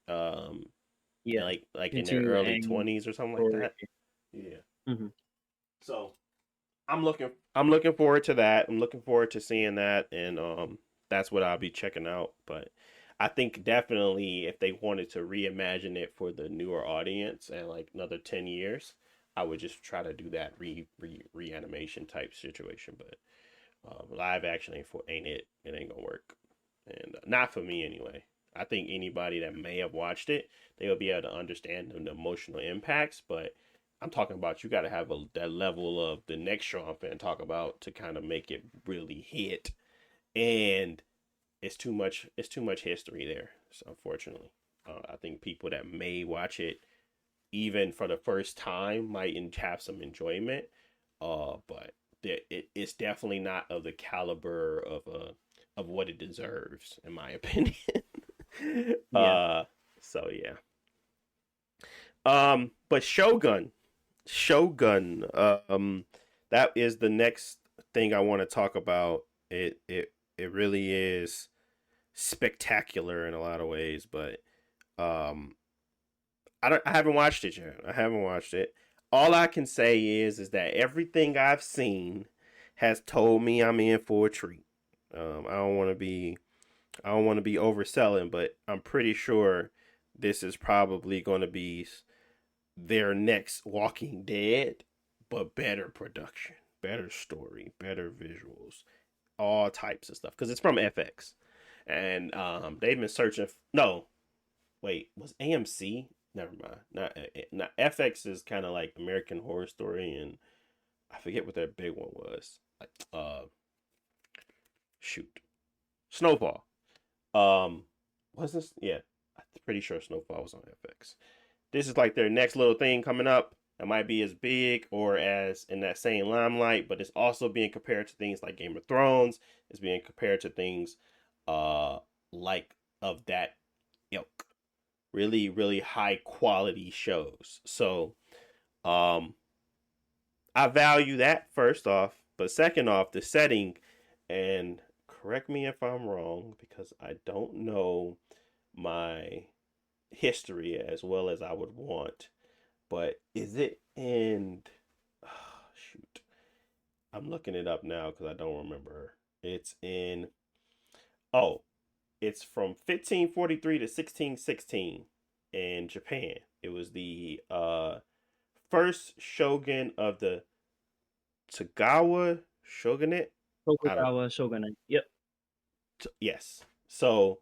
Speaker 3: Yeah,
Speaker 2: like in their
Speaker 3: continue
Speaker 2: early
Speaker 3: Aang
Speaker 2: 20s or something like
Speaker 3: story.
Speaker 2: that. Yeah.
Speaker 3: Mhm.
Speaker 2: So I'm looking forward to that. I'm looking forward to seeing that, and that's what I'll be checking out. But I think definitely if they wanted to reimagine it for the newer audience and like another 10 years, I would just try to do that reanimation type situation. But live action ain't it. It ain't gonna work, and not for me anyway. I think anybody that may have watched it, they will be able to understand the emotional impacts. But I'm talking about you got to have that level of the next show I'm finna talk about to kind of make it really hit, and it's too much. It's too much history there. So unfortunately, I think people that may watch it even for the first time might have some enjoyment. But it's definitely not of the caliber of what it deserves, in my opinion.
Speaker 3: Yeah.
Speaker 2: uh, so yeah. But Shogun. That is the next thing I want to talk about. It really is spectacular in a lot of ways, but um, I haven't watched it yet. I haven't watched it. All I can say is that everything I've seen has told me I'm in for a treat. I don't want to be overselling, but I'm pretty sure this is probably going to be their next Walking Dead, but better production, better story, better visuals, all types of stuff because it's from FX, and they've been searching. No, wait, was AMC? Never mind. Not FX is kind of like American Horror Story, and I forget what their big one was. Like shoot, Snowfall. Um, was this? Yeah, I'm pretty sure Snowfall was on FX. This is like their next little thing coming up. It might be as big or as in that same limelight, but it's also being compared to things like Game of Thrones. It's being compared to things like of that ilk. Really, really high quality shows. So um I value that first off, but second off, the setting, and correct me if I'm wrong because I don't know my history as well as I would want. But is it in? Oh, shoot, I'm looking it up now because I don't remember. It's in. Oh, it's from 1543 to 1616 in Japan. It was the first shogun of the Tokugawa shogunate. I don't.
Speaker 3: Tokugawa Shogunate. Yep.
Speaker 2: Yes. So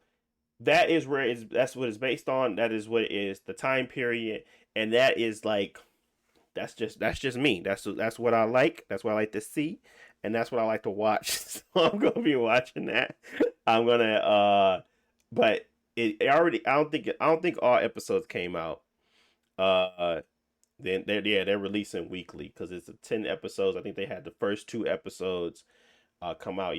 Speaker 2: that is where it's that's what it's based on. That is what it is. The time period, and that is like that's just me. That's what I like. That's what I like to see, and that's what I like to watch. So I'm gonna be watching that. I'm gonna but it already. I don't think all episodes came out. Uh, then they're releasing weekly because it's 10 episodes. I think they had the first 2 episodes come out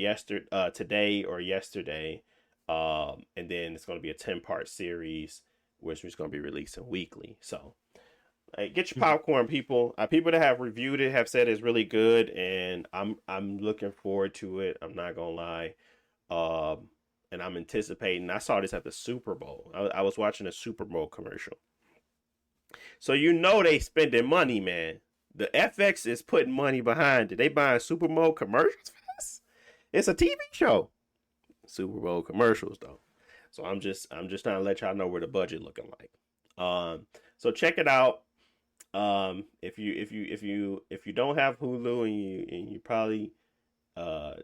Speaker 2: today or yesterday, and then it's going to be a 10-part series which is going to be releasing weekly. So get your popcorn, people. People that have reviewed it have said it's really good, and I'm looking forward to it. I'm not gonna lie, and I'm anticipating. I saw this at the Super Bowl. I was watching a Super Bowl commercial, so they spending money, man. The FX is putting money behind it. They buying Super Bowl commercials for this. It's a TV show. Super Bowl commercials though. So I'm just trying to let y'all know where the budget looking like. So check it out. If you don't have Hulu and you probably or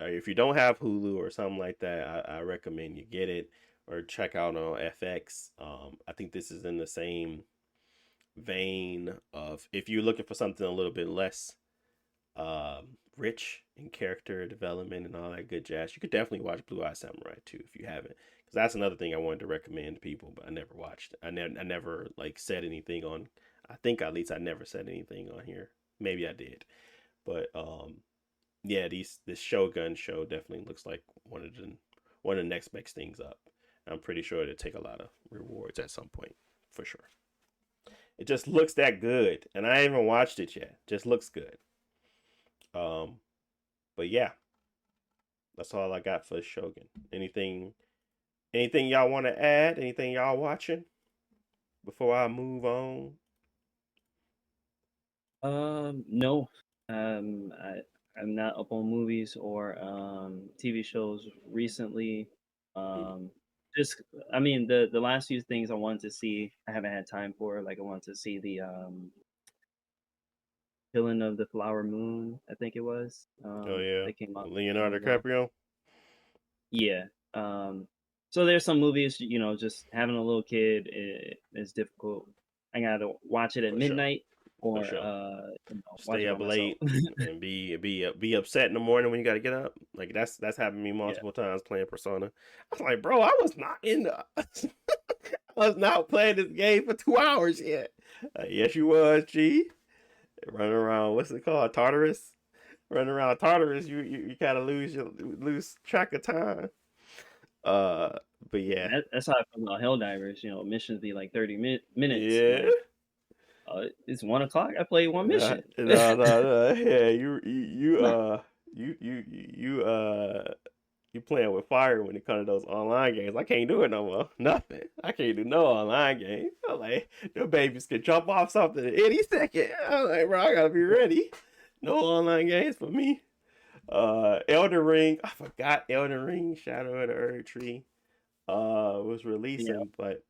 Speaker 2: if you don't have Hulu or something like that, I recommend you get it or check out on FX. I think this is in the same vein of if you're looking for something a little bit less rich in character development and all that good jazz, you could definitely watch Blue Eye Samurai too if you haven't, because that's another thing I wanted to recommend to people, but I never watched. I never like said anything on. I think at least I never said anything on here. Maybe I did, but yeah, this Shogun show definitely looks like one of the next best things up. I'm pretty sure it'll take a lot of rewards at some point for sure. It just looks that good, and I haven't watched it yet. Just looks good. But yeah, that's all I got for Shogun. Anything y'all want to add? Anything y'all watching before I move on?
Speaker 3: No. I'm not up on movies or TV shows recently. Just I mean the last few things I wanted to see, I haven't had time for. Like I wanted to see the Killing of the Flower Moon, I think it was.
Speaker 2: Oh yeah,
Speaker 3: That came out not too long
Speaker 2: Leonardo
Speaker 3: ago.
Speaker 2: DiCaprio.
Speaker 3: Yeah. So there's some movies, just having a little kid is difficult. I gotta watch it at
Speaker 2: For sure.
Speaker 3: midnight or
Speaker 2: sure.
Speaker 3: watch
Speaker 2: Stay
Speaker 3: it by
Speaker 2: up
Speaker 3: myself.
Speaker 2: late and be upset in the morning when you got to get up. Like that's happened to me
Speaker 3: Yeah.
Speaker 2: multiple times playing Persona. I was like, bro, I was not in the. I was not playing this game for 2 hours yet. Yes, you was, G. Running around, what's it called, Tartarus? Running around Tartarus, you kind of lose track of time. But yeah,
Speaker 3: That's how I feel about Helldivers. Missions be like 30 minutes.
Speaker 2: yeah.
Speaker 3: Like, it's 1 o'clock. I played one mission.
Speaker 2: No. Yeah, you playing with fire when it comes to those online games. I can't do it no more. Nothing. I can't do no online game. I'm like, the babies can jump off something any second. I'm like, bro, I gotta be ready. No online games for me. Elden Ring. I forgot Elden Ring. Shadow of the Erdtree. Was releasing, but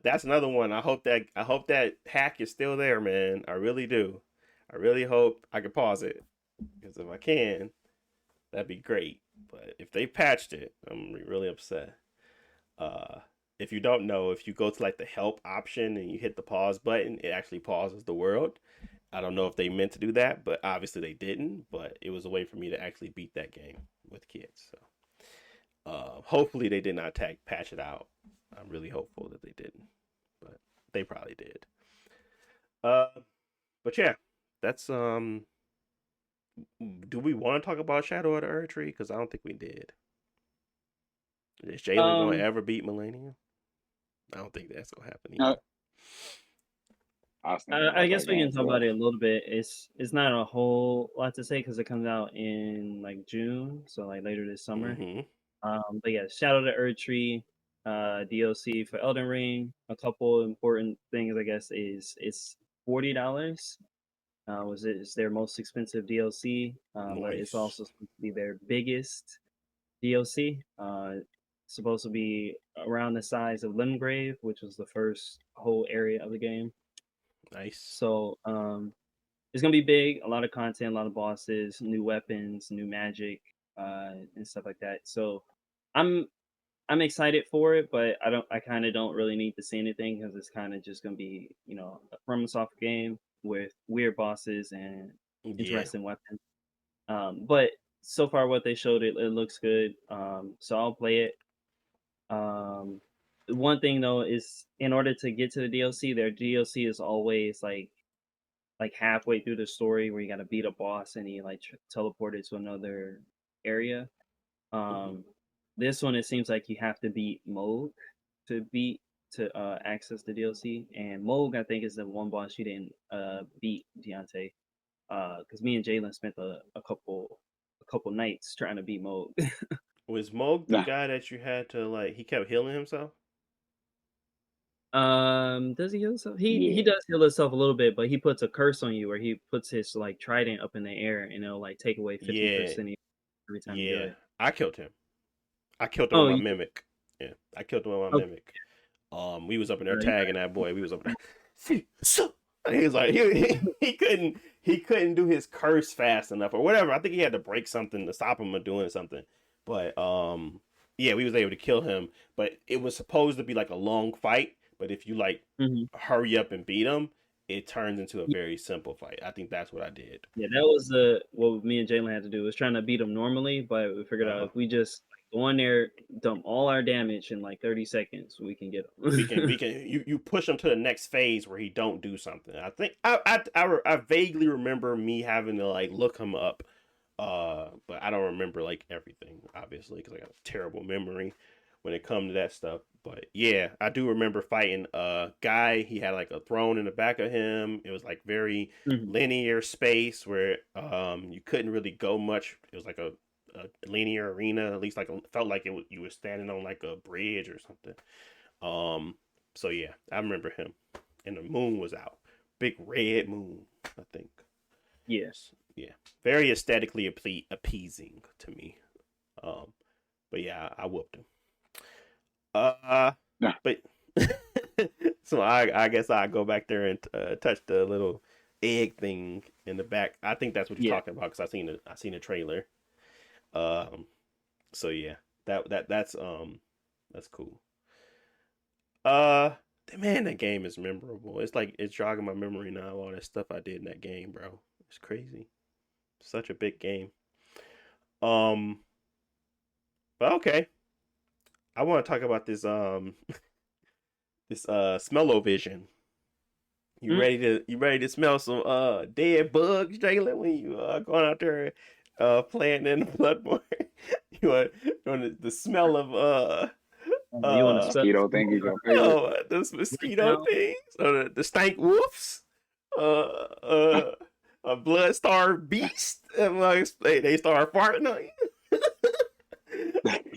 Speaker 2: that's another one. I hope that hack is still there, man. I really do. I really hope I can pause it, because if I can, that'd be great. But if they patched it, I'm really upset. If you don't know, if you go to like the help option and you hit the pause button, it actually pauses the world. I don't know if they meant to do that, but obviously they didn't. But it was a way for me to actually beat that game with kids. So hopefully they did not patch it out. I'm really hopeful that they didn't, but they probably did. But yeah, that's do we want to talk about Shadow of the Erdtree? Because I don't think we did. Is Jalen gonna ever beat Millennium? I don't think that's gonna happen either.
Speaker 3: I guess we can talk about it a little bit. It's not a whole lot to say because it comes out in like June, so like later this summer.
Speaker 2: Mm-hmm.
Speaker 3: But yeah, Shadow of the Erdtree. DLC for Elden Ring. A couple important things, I guess, is it's $40. It's their most expensive DLC, but it's
Speaker 2: Nice.
Speaker 3: also supposed to be their biggest DLC. Supposed to be around the size of Limgrave, which was the first whole area of the game.
Speaker 2: Nice.
Speaker 3: So it's gonna be big, a lot of content, a lot of bosses, new weapons, new magic, and stuff like that. So I'm I'm excited for it, but I kind of don't really need to see anything because it's kind of just gonna be a FromSoft game with weird bosses and
Speaker 2: Yeah.
Speaker 3: interesting weapons. But so far what they showed it looks good. So I'll play it. One thing though is in order to get to the DLC, their DLC is always like halfway through the story where you got to beat a boss and he like teleported to another area.
Speaker 2: Mhm.
Speaker 3: This one it seems like you have to beat Moog to access the DLC, and Moog I think is the one boss you didn't beat, Deontay. Because me and Jalen spent a couple nights trying to beat Moog.
Speaker 2: Was Moog the
Speaker 4: Nah.
Speaker 2: guy that you had to like? He kept healing himself.
Speaker 3: Does he heal himself? He
Speaker 4: Yeah.
Speaker 3: does heal himself a little bit, but he puts a curse on you where he puts his like trident up in the air and it'll like take away
Speaker 2: Yeah,
Speaker 3: 50% every time you do
Speaker 2: yeah.
Speaker 3: it.
Speaker 2: I killed him. I killed him
Speaker 3: Oh,
Speaker 2: with my
Speaker 3: you,
Speaker 2: mimic. Yeah, I killed him with my
Speaker 3: okay.
Speaker 2: mimic. We was up in there
Speaker 3: You
Speaker 2: tagging that boy. We was up there. So he was like he couldn't do his curse fast enough or whatever. I think he had to break something to stop him from doing something. But yeah, we was able to kill him. But it was supposed to be like a long fight. But if you like
Speaker 3: Mhm.
Speaker 2: hurry up and beat him, it turns into a very simple fight. I think that's what I did.
Speaker 3: Yeah, that was what me and Jalen had to do was trying to beat him normally, but we figured out
Speaker 2: Uh-huh.
Speaker 3: if we just go in there, dump all our damage in like 30 seconds, we can get
Speaker 2: we
Speaker 3: him.
Speaker 2: can we can you push him to the next phase where he don't do something. I think I vaguely remember me having to like look him up, but I don't remember like everything obviously because I got a terrible memory when it comes to that stuff. But yeah, I do remember fighting a guy. He had like a throne in the back of him. It was like very
Speaker 3: Mhm.
Speaker 2: linear space where you couldn't really go much. It was like a linear arena. At least like felt like you were standing on like a bridge or something. Um, so yeah, I remember him. And the moon was out. Big red moon, I think.
Speaker 3: Yeah.
Speaker 2: Yeah. Very aesthetically appeasing to me. Um, but yeah, I whooped him.
Speaker 4: Nah.
Speaker 2: But so I guess I go back there and touch the little egg thing in the back. I think that's what you're
Speaker 3: Yeah.
Speaker 2: talking about because I seen a trailer. Um, so yeah, that's cool. Uh, man, that game is memorable. It's like it's jogging my memory now. All that stuff I did in that game, bro. It's crazy. Such a big game. Um, but okay. I want to talk about this this smell-o-vision.
Speaker 3: Mm.
Speaker 2: You ready to smell some dead bugs, Jalen, when you going out there playing in the Bloodborne? you want the smell of
Speaker 3: You want to
Speaker 2: uh
Speaker 3: spell
Speaker 4: Mosquito thingies your favorite?
Speaker 2: oh, those
Speaker 3: right
Speaker 2: mosquito
Speaker 3: now?
Speaker 2: things, or the stank wolves, uh, uh, a blood-starved beast. And like, they start farting on you.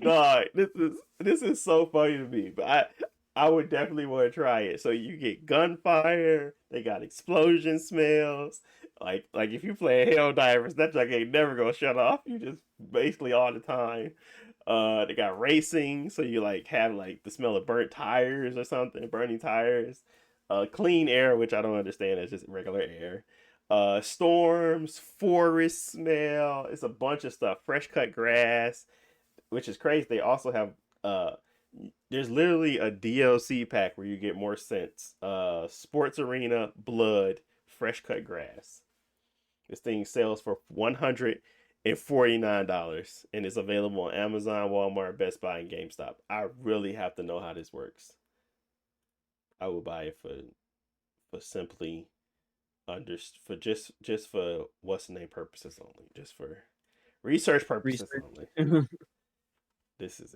Speaker 2: God, this is so funny to me. But I would definitely want to try it. So you get gunfire. They got explosion smells. Like if you play Helldivers, that like ain't never gonna shut off. You just basically all the time. They got racing, so you like have like the smell of burnt tires or something, burning tires. Clean air, which I don't understand, it's just regular air. Storms, forest smell. It's a bunch of stuff. Fresh cut grass, which is crazy. They also have uh, there's literally a DLC pack where you get more scents. Sports arena, blood, fresh cut grass. This thing sells for $149 and it's available on Amazon, Walmart, Best Buy, and GameStop. I really have to know how this works. I will buy it for simply for just for what's the name purposes only, just for research purposes
Speaker 3: Research.
Speaker 2: only. This is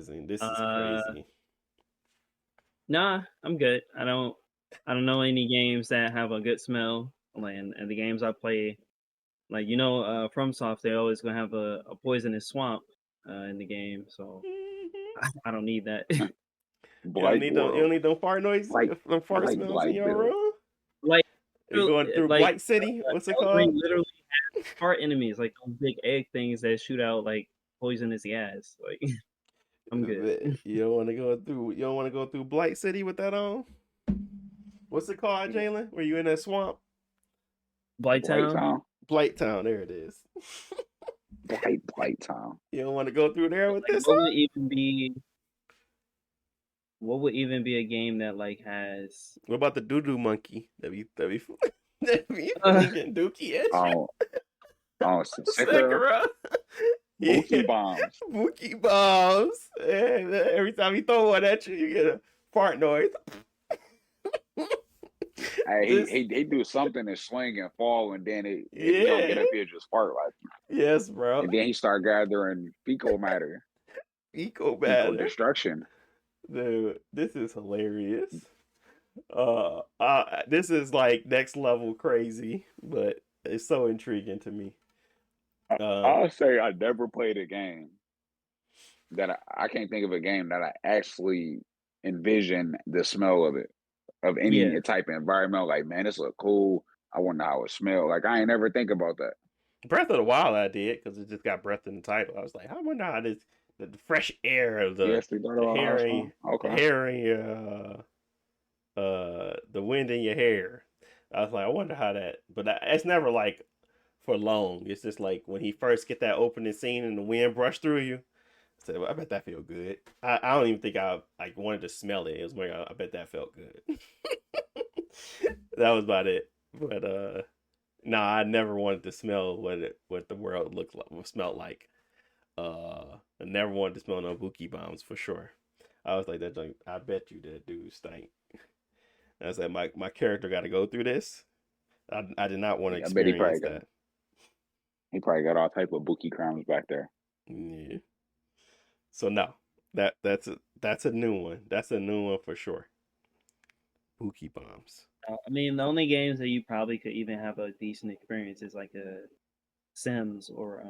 Speaker 3: uh,
Speaker 2: crazy.
Speaker 3: nah, I'm good. I don't know any games that have a good smell. And the games I play, like FromSoft, they're always gonna have a poisonous swamp in the game, so I don't need that.
Speaker 4: Blight
Speaker 2: You
Speaker 4: World.
Speaker 2: don't need them fart noises,
Speaker 4: Like
Speaker 2: them
Speaker 4: I
Speaker 2: fart
Speaker 4: like
Speaker 2: smells in
Speaker 4: Blight
Speaker 2: your
Speaker 4: Bill.
Speaker 2: room.
Speaker 3: Like,
Speaker 2: You going through
Speaker 3: like
Speaker 2: Blight City? What's it
Speaker 3: Elden Ring
Speaker 2: called?
Speaker 3: literally has fart enemies, like those big egg things that shoot out like poisonous gas. Like, I'm good.
Speaker 2: You don't want to go through. You don't want to go through Blight City with that on. What's it called, Jalen? Were you in that swamp?
Speaker 3: Blight
Speaker 4: Blight
Speaker 3: Town.
Speaker 4: Town.
Speaker 2: Blight Town. There it is.
Speaker 4: Blight Town.
Speaker 2: You don't want to go through there with
Speaker 3: Like,
Speaker 2: this
Speaker 3: what
Speaker 2: on?
Speaker 3: would even be a game that like has
Speaker 2: What about the doo doo monkey? That be flinging dookie at you.
Speaker 4: Oh, Sekiro.
Speaker 2: Sekiro. Yeah.
Speaker 4: Mookie bombs.
Speaker 2: Mookie bombs. And every time he throw one at you, you get a fart noise.
Speaker 4: Hey, he do something and swing and fall, and then he don't get up here just fart like.
Speaker 2: Yes, bro.
Speaker 4: And then he start gathering fecal matter.
Speaker 2: Eco
Speaker 4: Fecal
Speaker 2: matter.
Speaker 4: destruction.
Speaker 2: Dude, this is hilarious. This is like next level crazy, but it's so intriguing to me.
Speaker 4: I'll say I never played a game that I can't think of a game that I actually envision the smell of it, of any type of environment. Like, man, this look cool. I wonder how it smell. Like, I ain't never think about that.
Speaker 2: Breath of the Wild, I did because it just got breath in the title. I was like, I wonder how the fresh air of the wind in your hair. I was like, I wonder how that. But it's never like for long. It's just like when he first get that opening scene and the wind brush through you. I said, well, I bet that feel good. I don't even think I like wanted to smell it. It was more, I bet that felt good. That was about it. But no, I never wanted to smell what the world smelled like. I never wanted to smell no Buki bombs for sure. I was like, I bet you that dude stank. I was like, my character got to go through this. I did not want to experience that.
Speaker 4: He probably got all type of Buki crumbs back there.
Speaker 2: Yeah. So no, that's a new one. That's a new one for sure. Buki bombs.
Speaker 3: I mean, the only games that you probably could even have a decent experience is like a Sims or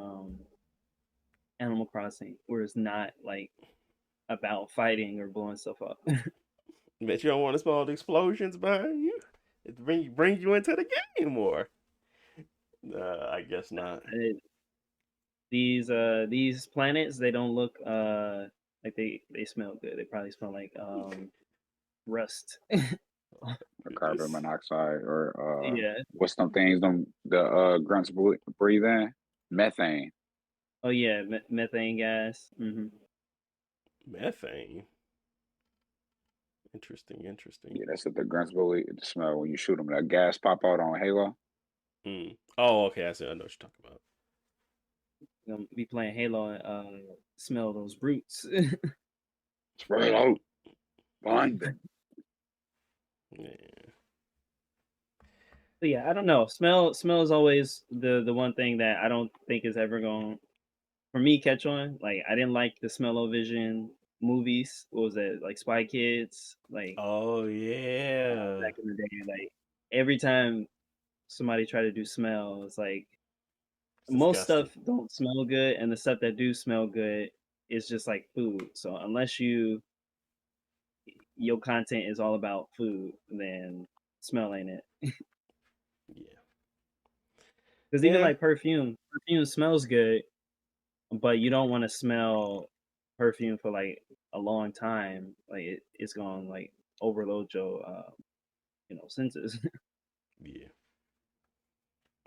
Speaker 3: Animal Crossing, where it's not like about fighting or blowing stuff up.
Speaker 2: Bet you don't want to smell the explosions behind you. It bring you into the game more. I guess not.
Speaker 3: These planets, they don't look like they smell good. They probably smell like rust.
Speaker 4: Or carbon monoxide, or
Speaker 3: yeah.
Speaker 4: What's them things the grunts breathe in? Methane.
Speaker 3: Oh yeah, methane gas. Mm-hmm.
Speaker 2: Methane. Interesting.
Speaker 4: Yeah, that's what the grunts smell when you shoot them. That gas pop out on Halo.
Speaker 2: Oh, okay. I know what you're talking about.
Speaker 3: Gonna be playing Halo and smell those roots.
Speaker 4: Spray it out. Find them.
Speaker 2: Yeah.
Speaker 3: But yeah, I don't know. Smell is always the one thing that I don't think is ever going for me catch on. Like, I didn't like the smell-o-vision movies. What was that? Like Spy Kids. Like,
Speaker 2: oh yeah.
Speaker 3: Back in the day, like every time somebody tried to do smell, it's like most stuff don't smell good, and the stuff that do smell good is just like food. So unless your content is all about food, then smell ain't it.
Speaker 2: Yeah.
Speaker 3: Because even like perfume smells good, but you don't want to smell perfume for like a long time. Like it's gonna like overload your senses.
Speaker 2: Yeah.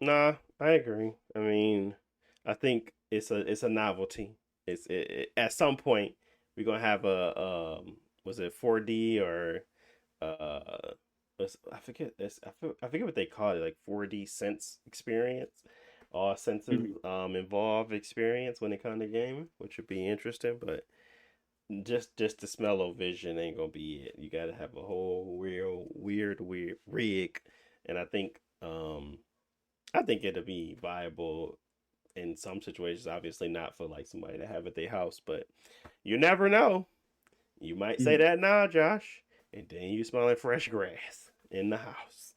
Speaker 2: Nah, I agree. I mean, I think it's a novelty. At some point we're gonna have a was it 4D or I forget this. I forget what they call it, like 4D sense experience, all senses involved experience when it comes to gaming, which would be interesting. But just the smell-o-vision ain't gonna be it. You gotta have a whole real weird rig, and I think it'll be viable in some situations. Obviously not for like somebody to have at their house, but you never know. You might say that now, Josh, and then you smelling fresh grass in the house.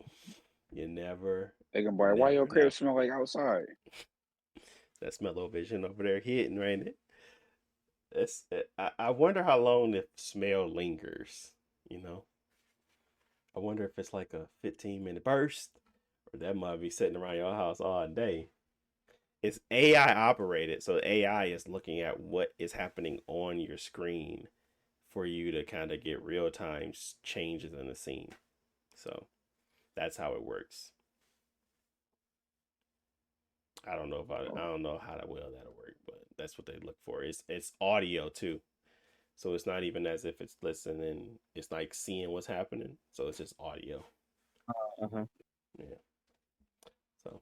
Speaker 2: You never.
Speaker 4: They can buy. Why your crib smell like outside?
Speaker 2: That smell-o-vision over there hitting, ain't it? I wonder how long the smell lingers. You know, I wonder if it's like a 15-minute burst, or that might be sitting around your house all day. It's AI operated, so AI is looking at what is happening on your screen for you to kind of get real time changes in the scene. So that's how it works. I don't know if I don't know how well that'll work, but that's what they look for. It's audio too. So it's not even as if it's listening. It's like seeing what's happening. So it's just audio.
Speaker 3: Uh-huh.
Speaker 2: Yeah. So,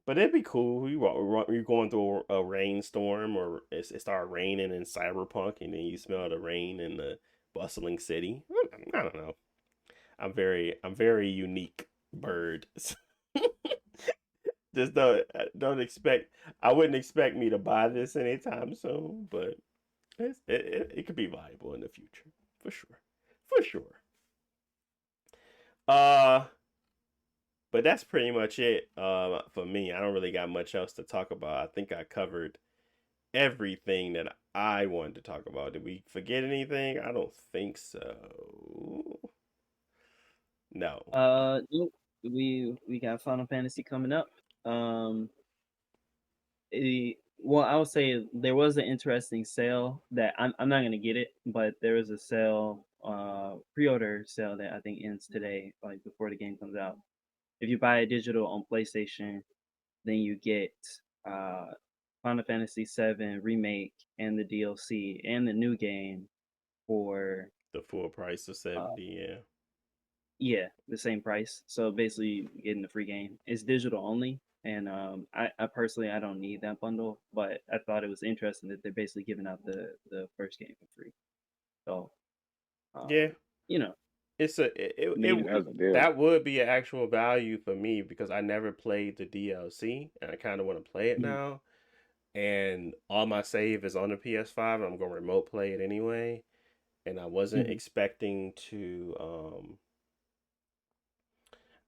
Speaker 2: but it'd be cool. You're going through a rainstorm, or it started raining in Cyberpunk, and then you smell the rain in the bustling city. I don't know. I'm very unique bird. Just don't expect. I wouldn't expect me to buy this anytime soon, but it could be viable in the future for sure, for sure. Uh, but that's pretty much it. For me, I don't really got much else to talk about. I think I covered everything that I wanted to talk about. Did we forget anything? I don't think so. No.
Speaker 3: Nope. We got Final Fantasy coming up. Well, I would say there was an interesting sale that I'm not gonna get it, but there was a sale, pre-order sale that I think ends today, like before the game comes out. If you buy a digital on PlayStation, then you get uh Final Fantasy VII Remake and the DLC and the new game for
Speaker 2: The full price of
Speaker 3: uh
Speaker 2: 70, yeah.
Speaker 3: yeah, the same price. So basically getting the free game. It's digital only. And I personally I don't need that bundle, but I thought it was interesting that they're basically giving out the first game for free. So
Speaker 2: Yeah,
Speaker 3: you know,
Speaker 2: it's
Speaker 3: maybe
Speaker 4: That's a deal.
Speaker 2: that would be an actual value for me because I never played the DLC and I kind of want to play it
Speaker 3: Mhm,
Speaker 2: now. And all my save is on the PS5. I'm gonna remote play it anyway. And I wasn't
Speaker 3: mhm,
Speaker 2: expecting to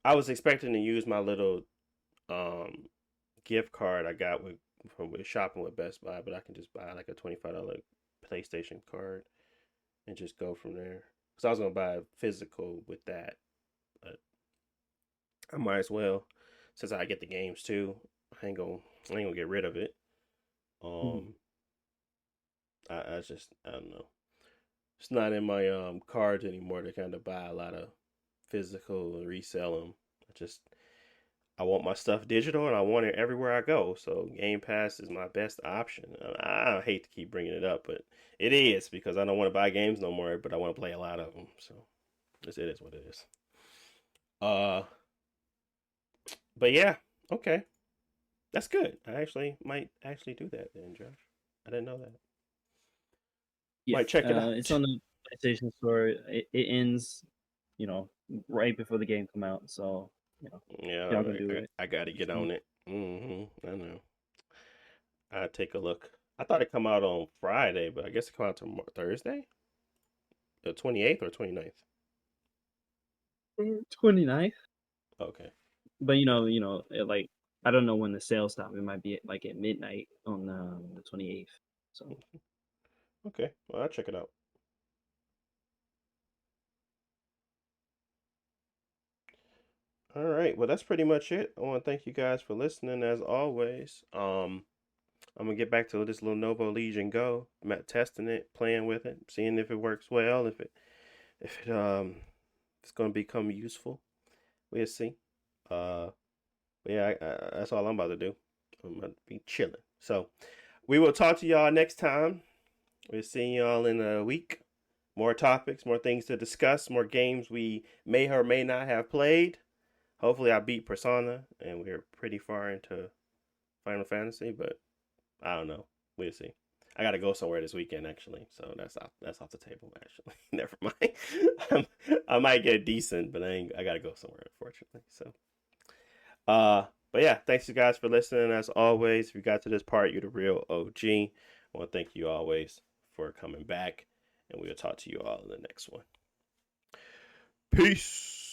Speaker 2: I was expecting to use my little um gift card I got with shopping with Best Buy, but I can just buy like a $25 PlayStation card and just go from there. Cause I was gonna buy a physical with that, but I might as well since I get the games too. I ain't gonna get rid of it.
Speaker 3: mhm.
Speaker 2: Um, I don't know. It's not in my cards anymore to kind of buy a lot of physical and resell them. I just I want my stuff digital and I want it everywhere I go. So Game Pass is my best option. I hate to keep bringing it up, but it is because I don't want to buy games no more, but I want to play a lot of them. So it is what it is. Uh, but yeah, okay, that's good. I actually might actually do that then, Josh. I didn't know that.
Speaker 3: Yeah,
Speaker 2: Might check it
Speaker 3: it's
Speaker 2: out.
Speaker 3: on the PlayStation Store. It ends, right before the game come out. So
Speaker 2: Yeah,
Speaker 3: y'all can do it.
Speaker 2: I got to get
Speaker 3: So,
Speaker 2: on it. I know. I take a look. I thought it come out on Friday, but I guess it come out tomorrow, Thursday, the 28th or 29th.
Speaker 3: 29th.
Speaker 2: Okay.
Speaker 3: But like I don't know when the sale stop. It might be like at midnight on the 28th. So
Speaker 2: Okay. Well, I'll check it out. All right. Well, that's pretty much it. I want to thank you guys for listening as always. I'm gonna get back to this little Novo Legion Go. I'm at testing it, playing with it, seeing if it works well, if it it's gonna become useful. We'll see. Uh, but yeah, that's all I'm about to do. I'm gonna be chilling. So we will talk to y'all next time. We'll see y'all in a week. More topics, more things to discuss, more games we may or may not have played. Hopefully, I beat Persona, and we're pretty far into Final Fantasy, but I don't know. We'll see. I gotta go somewhere this weekend actually, so that's off the table actually. Never mind. I might get decent, but I gotta go somewhere unfortunately. So, but yeah, thanks you guys for listening as always. If you got to this part, you're the real OG. I want to thank you always for coming back, and we'll talk to you all in the next one. Peace.